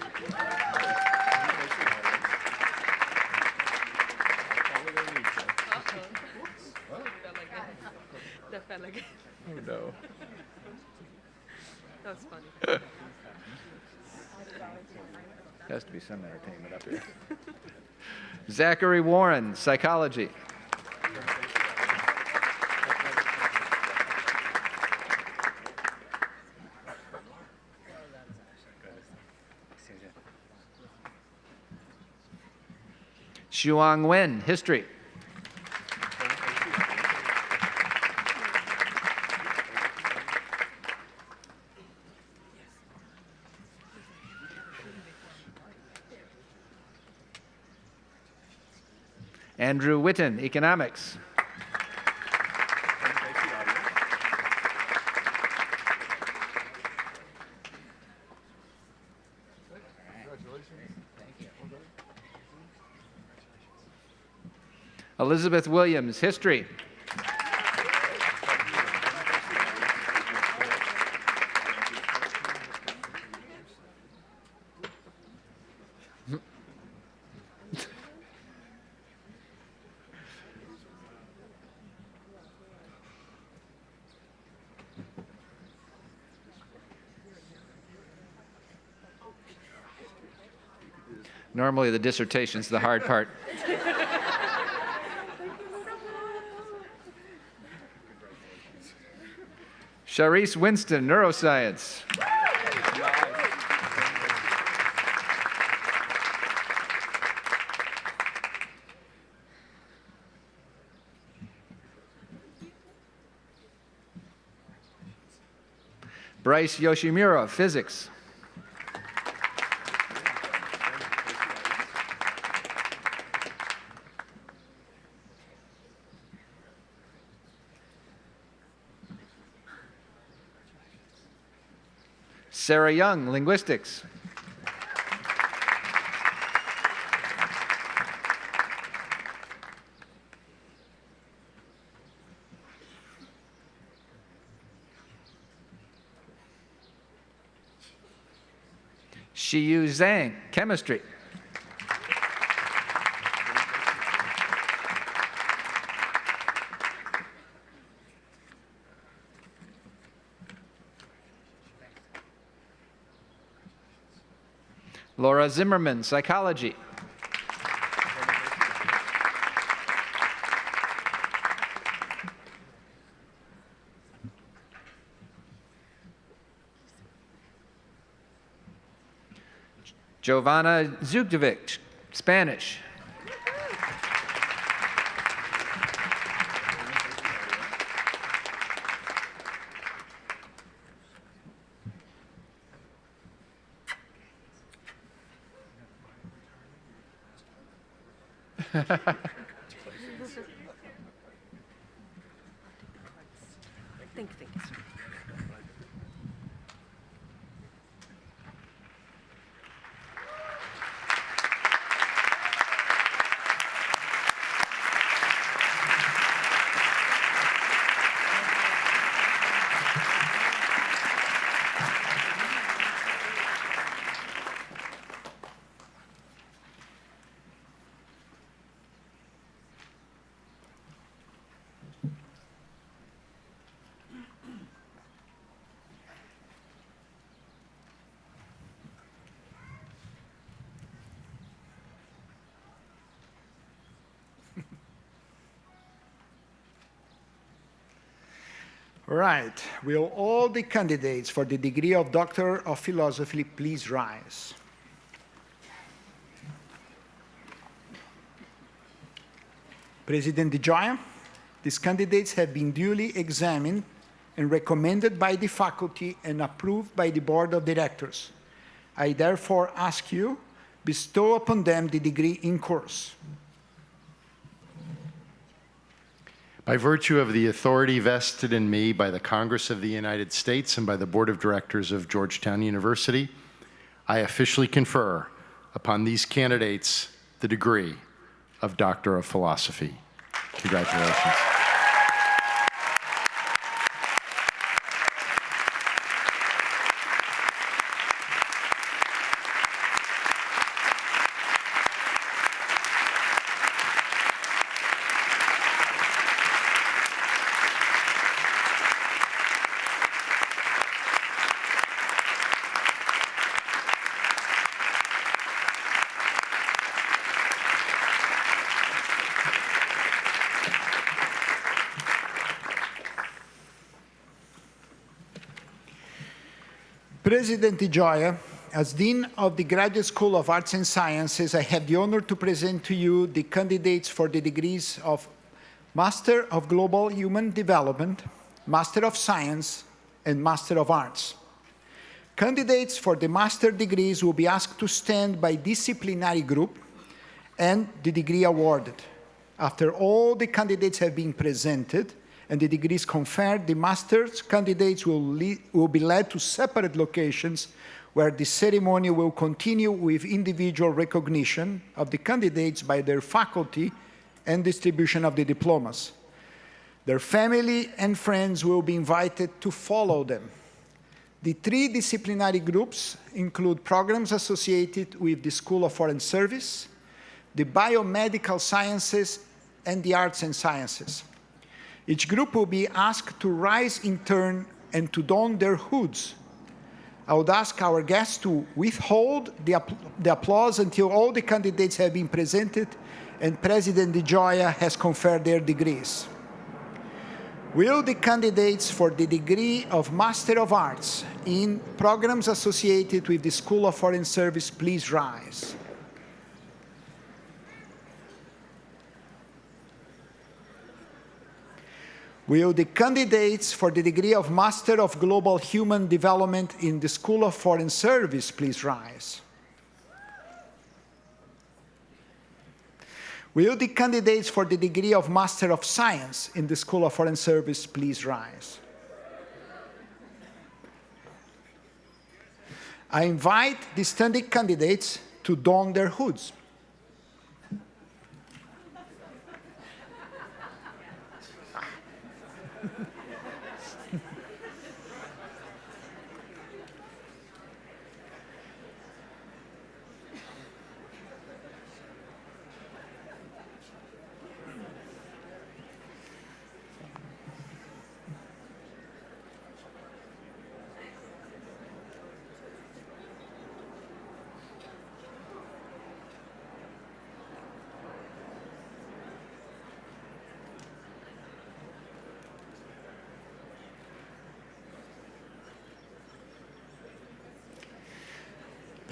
That felt like Oh, no. that was funny. Has to be some entertainment up here. Zachary Warren, Psychology. Shuang Wen, History. Andrew Witten, Economics. Elizabeth Williams, History. Normally the dissertation's the hard part. Sharice Winston, Neuroscience. Bryce Yoshimura, Physics. Sarah Young, Linguistics. Shiyu Zhang, Chemistry. Laura Zimmerman, psychology. Giovanna Zugdovic, Spanish. Think. All right. Will all the candidates for the degree of Doctor of Philosophy please rise? President DeGioia, these candidates have been duly examined and recommended by the faculty and approved by the board of directors. I therefore ask you, bestow upon them the degree in course. By virtue of the authority vested in me by the Congress of the United States and by the Board of Directors of Georgetown University, I officially confer upon these candidates the degree of Doctor of Philosophy. Congratulations. President DeGioia, as Dean of the Graduate School of Arts and Sciences, I have the honor to present to you the candidates for the degrees of Master of Global Human Development, Master of Science, and Master of Arts. Candidates for the master degrees will be asked to stand by disciplinary group and the degree awarded. After all the candidates have been presented, and the degrees conferred, the master's candidates will be led to separate locations where the ceremony will continue with individual recognition of the candidates by their faculty and distribution of the diplomas. Their family and friends will be invited to follow them. The three disciplinary groups include programs associated with the School of Foreign Service, the Biomedical Sciences, and the Arts and Sciences. Each group will be asked to rise in turn and to don their hoods. I would ask our guests to withhold the applause until all the candidates have been presented and President DeGioia has conferred their degrees. Will the candidates for the degree of Master of Arts in programs associated with the School of Foreign Service please rise? Will the candidates for the degree of Master of Global Human Development in the School of Foreign Service please rise? Will the candidates for the degree of Master of Science in the School of Foreign Service please rise? I invite the standing candidates to don their hoods.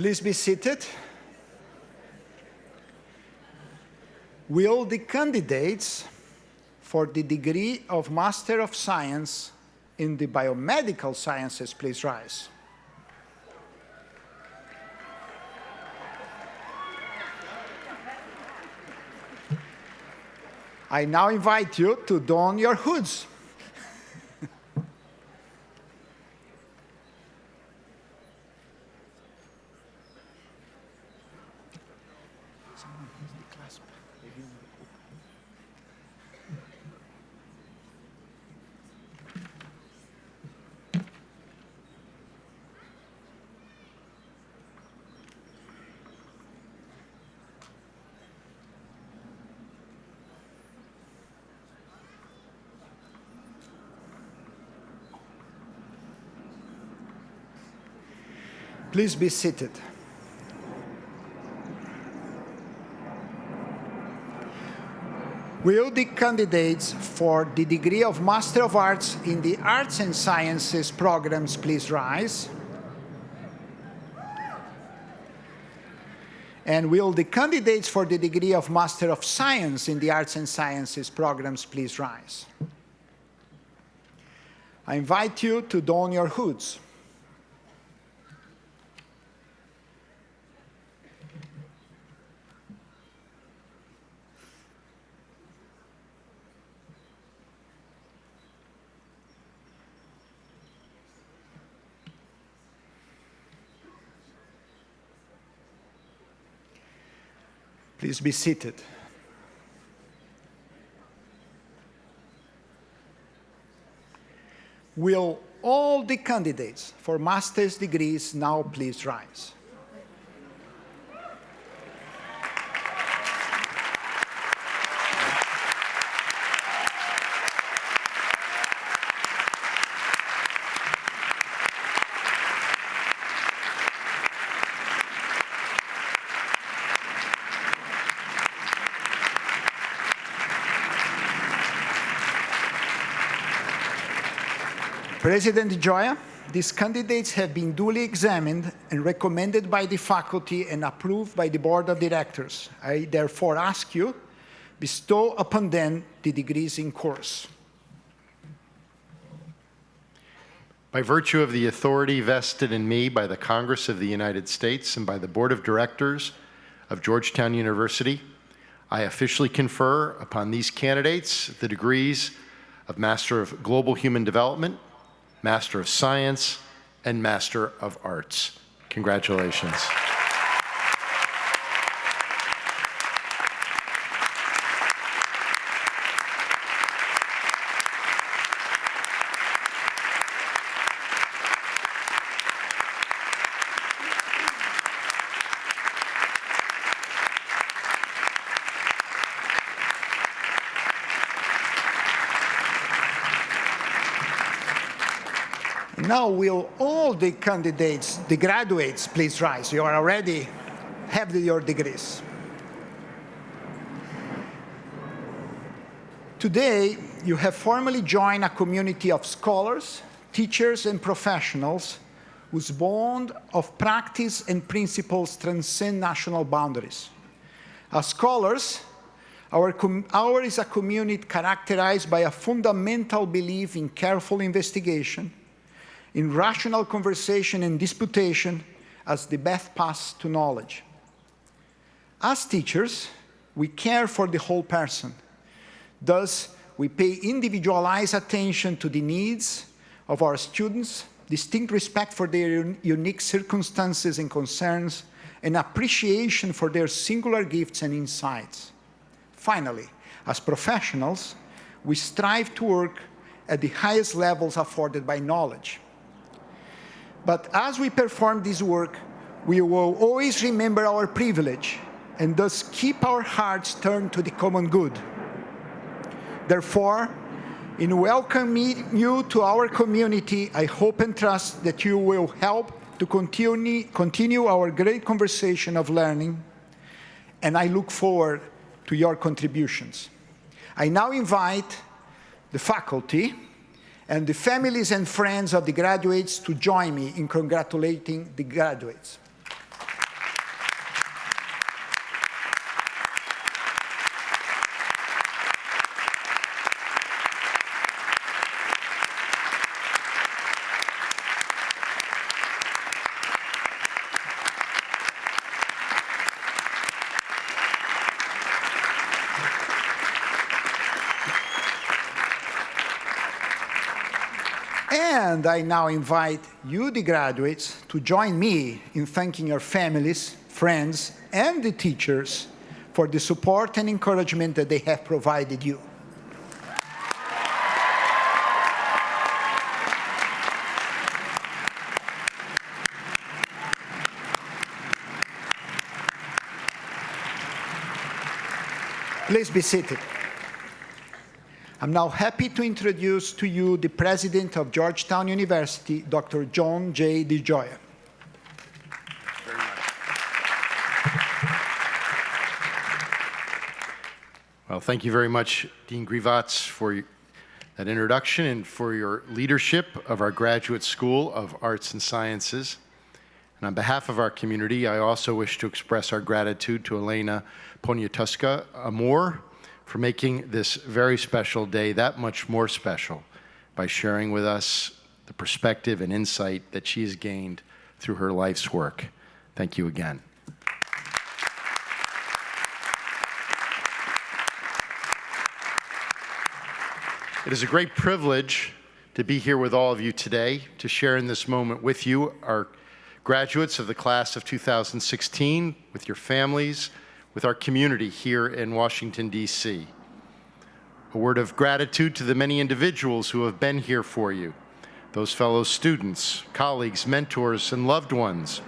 Please be seated. Will the candidates for the degree of Master of Science in the Biomedical Sciences please rise? I now invite you to don your hoods. Please be seated. Will the candidates for the degree of Master of Arts in the Arts and Sciences programs please rise? And will the candidates for the degree of Master of Science in the Arts and Sciences programs please rise? I invite you to don your hoods. Please be seated. Will all the candidates for master's degrees now please rise? President DeGioia, these candidates have been duly examined and recommended by the faculty and approved by the board of directors. I therefore ask you, bestow upon them the degrees in course. By virtue of the authority vested in me by the Congress of the United States and by the Board of Directors of Georgetown University, I officially confer upon these candidates the degrees of Master of Global Human Development, Master of Science, and Master of Arts. Congratulations. Now will all the candidates, the graduates, please rise. You are already have your degrees. Today, you have formally joined a community of scholars, teachers, and professionals whose bond of practice and principles transcend national boundaries. As scholars, our is a community characterized by a fundamental belief in careful investigation, in rational conversation and disputation as the best path to knowledge. As teachers, we care for the whole person. Thus, we pay individualized attention to the needs of our students, distinct respect for their unique circumstances and concerns, and appreciation for their singular gifts and insights. Finally, as professionals, we strive to work at the highest levels afforded by knowledge. But as we perform this work, we will always remember our privilege and thus keep our hearts turned to the common good. Therefore, in welcoming you to our community, I hope and trust that you will help to continue our great conversation of learning, and I look forward to your contributions. I now invite the faculty and the families and friends of the graduates to join me in congratulating the graduates. And I now invite you, the graduates, to join me in thanking your families, friends, and the teachers for the support and encouragement that they have provided you. Please be seated. I'm now happy to introduce to you the President of Georgetown University, Dr. John J. DeGioia. Well, thank you very much, Dean Grivats, for that introduction and for your leadership of our Graduate School of Arts and Sciences. And on behalf of our community, I also wish to express our gratitude to Elena Poniatowska-Amor for making this very special day that much more special by sharing with us the perspective and insight that she has gained through her life's work. Thank you again. It is a great privilege to be here with all of you today, to share in this moment with you, our graduates of the class of 2016, with your families, with our community here in Washington, D.C. A word of gratitude to the many individuals who have been here for you, those fellow students, colleagues, mentors, and loved ones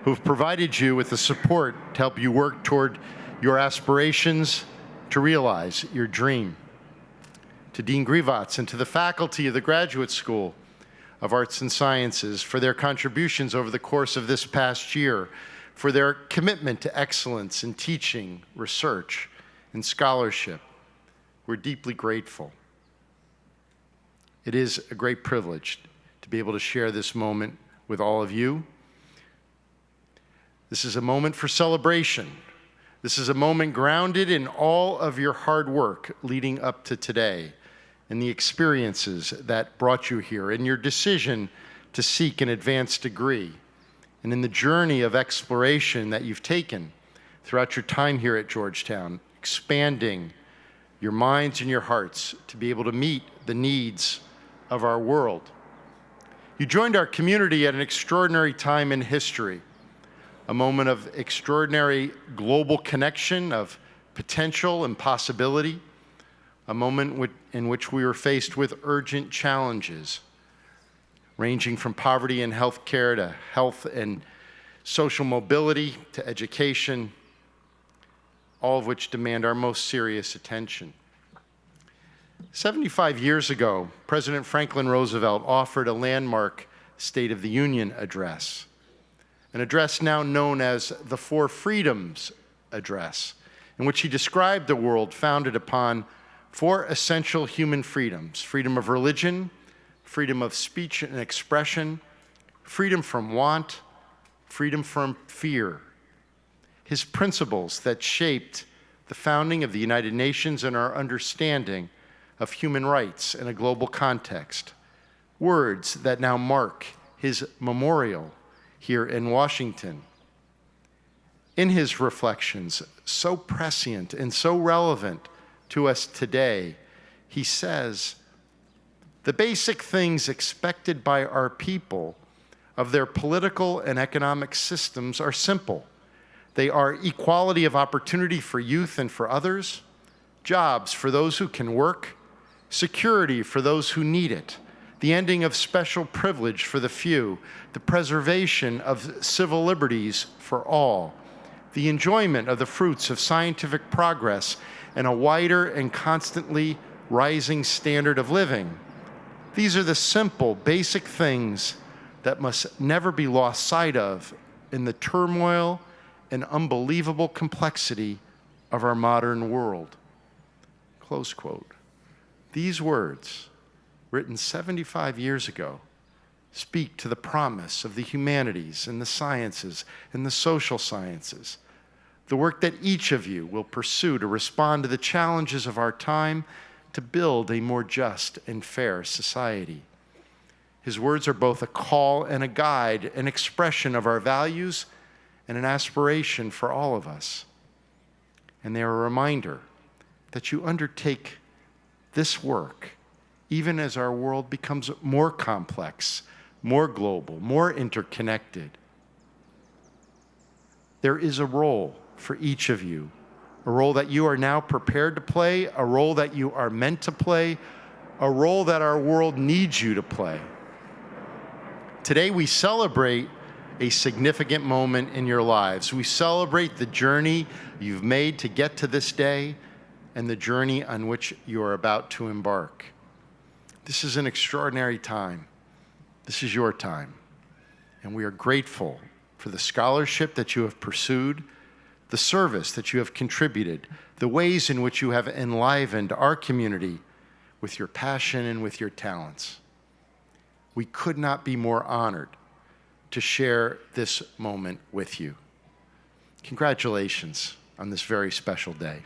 who have provided you with the support to help you work toward your aspirations, to realize your dream. To Dean Grivats and to the faculty of the Graduate School of Arts and Sciences for their contributions over the course of this past year, for their commitment to excellence in teaching, research, and scholarship. We're deeply grateful. It is a great privilege to be able to share this moment with all of you. This is a moment for celebration. This is a moment grounded in all of your hard work leading up to today, and the experiences that brought you here, and your decision to seek an advanced degree, and in the journey of exploration that you've taken throughout your time here at Georgetown, expanding your minds and your hearts to be able to meet the needs of our world. You joined our community at an extraordinary time in history, a moment of extraordinary global connection, of potential and possibility, a moment in which we were faced with urgent challenges, ranging from poverty and health care to health and social mobility to education, all of which demand our most serious attention. 75 years ago, President Franklin Roosevelt offered a landmark State of the Union address, an address now known as the Four Freedoms Address, in which he described a world founded upon four essential human freedoms: freedom of religion, freedom of speech and expression, freedom from want, freedom from fear. His principles that shaped the founding of the United Nations and our understanding of human rights in a global context. Words that now mark his memorial here in Washington. In his reflections, so prescient and so relevant to us today, he says, the basic things expected by our people of their political and economic systems are simple. They are equality of opportunity for youth and for others, jobs for those who can work, security for those who need it, the ending of special privilege for the few, the preservation of civil liberties for all, the enjoyment of the fruits of scientific progress, and a wider and constantly rising standard of living. These are the simple, basic things that must never be lost sight of in the turmoil and unbelievable complexity of our modern world. Close quote. These words, written 75 years ago, speak to the promise of the humanities and the sciences and the social sciences, the work that each of you will pursue to respond to the challenges of our time to build a more just and fair society. His words are both a call and a guide, an expression of our values and an aspiration for all of us. And they are a reminder that you undertake this work even as our world becomes more complex, more global, more interconnected. There is a role for each of you, a role that you are now prepared to play, a role that you are meant to play, a role that our world needs you to play. Today we celebrate a significant moment in your lives. We celebrate the journey you've made to get to this day and the journey on which you are about to embark. This is an extraordinary time. This is your time. And we are grateful for the scholarship that you have pursued, the service that you have contributed, the ways in which you have enlivened our community with your passion and with your talents. We could not be more honored to share this moment with you. Congratulations on this very special day.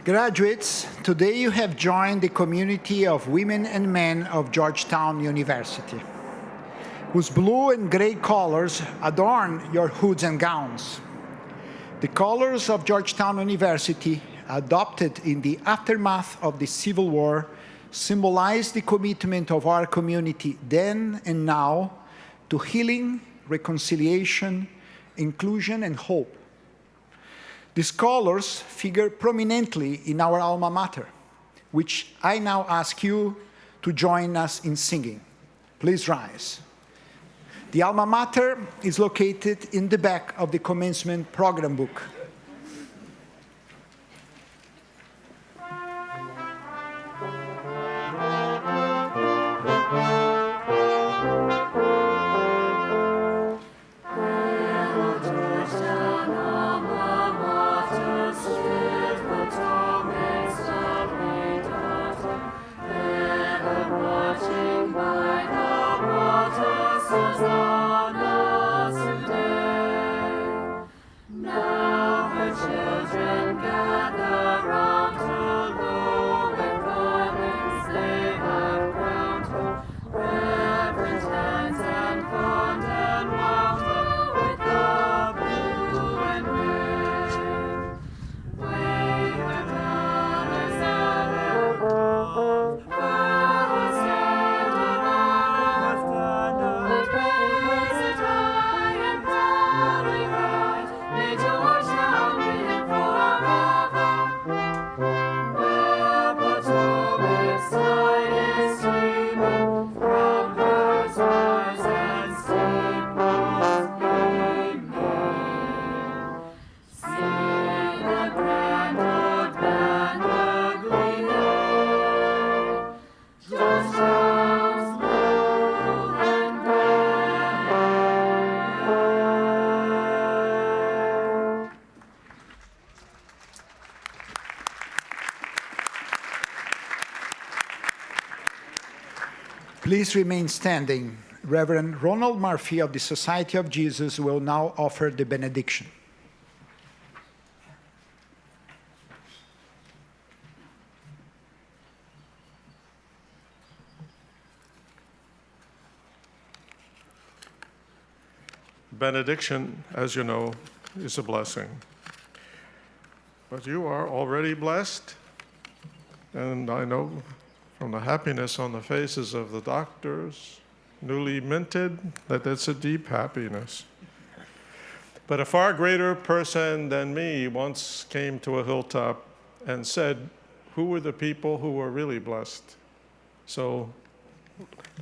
Graduates, today you have joined the community of women and men of Georgetown University, whose blue and gray colors adorn your hoods and gowns. The colors of Georgetown University, adopted in the aftermath of the Civil War, symbolize the commitment of our community then and now to healing, reconciliation, inclusion, and hope. These colors figure prominently in our alma mater, which I now ask you to join us in singing. Please rise. The alma mater is located in the back of the commencement program book. Please remain standing. Reverend Ronald Murphy of the Society of Jesus will now offer the benediction. Benediction, as you know, is a blessing. But you are already blessed, and I know from the happiness on the faces of the doctors, newly minted, that it's a deep happiness. But a far greater person than me once came to a hilltop and said, who were the people who were really blessed? So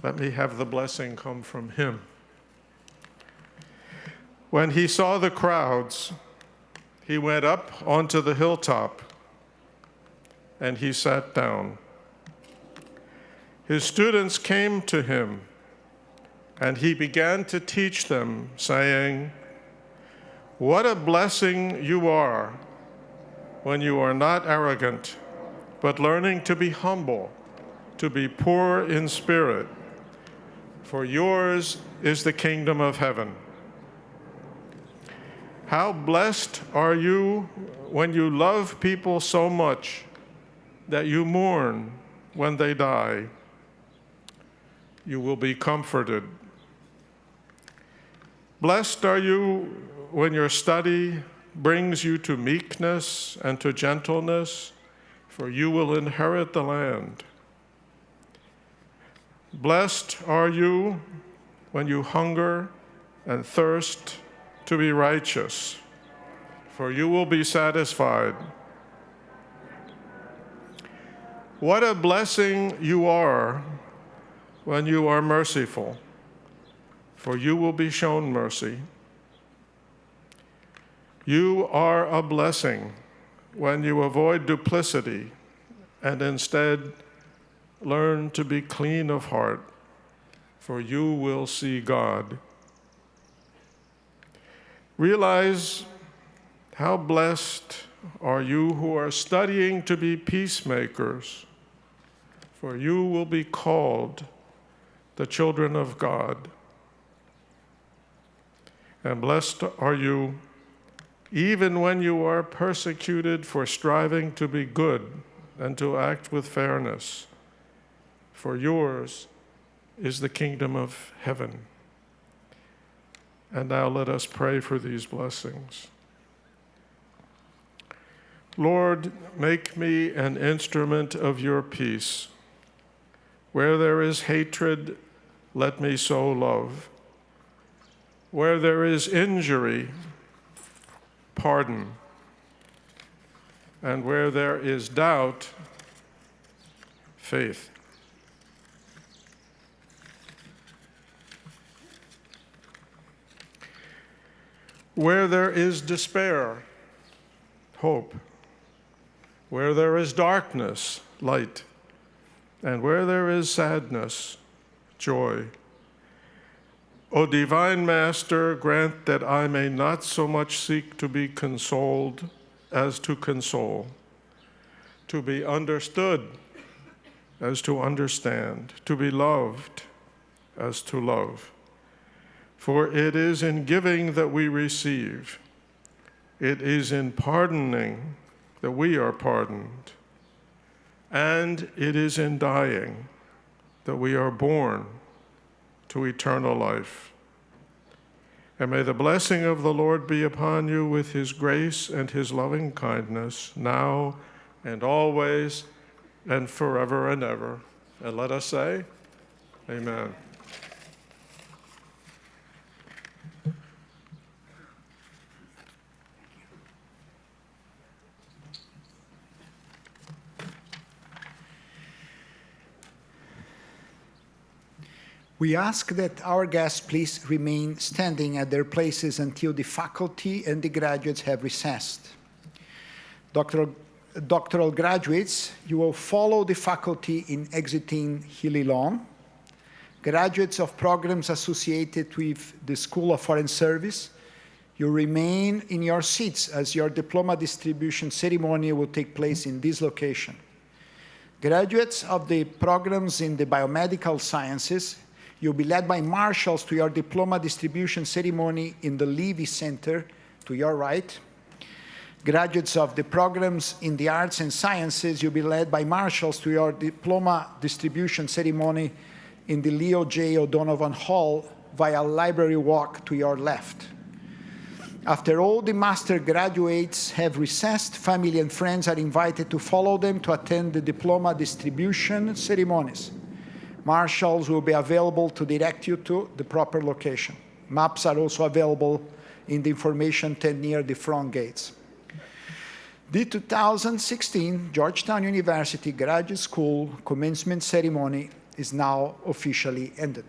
let me have the blessing come from him. When he saw the crowds, he went up onto the hilltop and he sat down. His students came to him, and he began to teach them, saying, "What a blessing you are when you are not arrogant, but learning to be humble, to be poor in spirit, for yours is the kingdom of heaven. How blessed are you when you love people so much that you mourn when they die. You will be comforted. Blessed are you when your study brings you to meekness and to gentleness, for you will inherit the land. Blessed are you when you hunger and thirst to be righteous, for you will be satisfied. What a blessing you are when you are merciful, for you will be shown mercy. You are a blessing when you avoid duplicity and instead learn to be clean of heart, for you will see God. Realize how blessed are you who are studying to be peacemakers, for you will be called the children of God. And blessed are you even when you are persecuted for striving to be good and to act with fairness, for yours is the kingdom of heaven. And now let us pray for these blessings. Lord, make me an instrument of your peace. Where there is hatred, let me sow love. Where there is injury, pardon. And where there is doubt, faith. Where there is despair, hope. Where there is darkness, light. And where there is sadness, joy. O divine Master, grant that I may not so much seek to be consoled as to console, to be understood as to understand, to be loved as to love. For it is in giving that we receive. It is in pardoning that we are pardoned. And it is in dying that we are born to eternal life. And may the blessing of the Lord be upon you with his grace and his loving kindness, now and always and forever and ever. And let us say, Amen. We ask that our guests please remain standing at their places until the faculty and the graduates have recessed. Doctoral graduates, you will follow the faculty in exiting Healy Lawn. Graduates of programs associated with the School of Foreign Service, you remain in your seats as your diploma distribution ceremony will take place in this location. Graduates of the programs in the biomedical sciences, you'll be led by marshals to your diploma distribution ceremony in the Levy Center to your right. Graduates of the programs in the arts and sciences, you'll be led by marshals to your diploma distribution ceremony in the Leo J. O'Donovan Hall via Library Walk to your left. After all the master graduates have recessed, family and friends are invited to follow them to attend the diploma distribution ceremonies. Marshals will be available to direct you to the proper location. Maps are also available in the information tent near the front gates. The 2016 Georgetown University Graduate School commencement ceremony is now officially ended.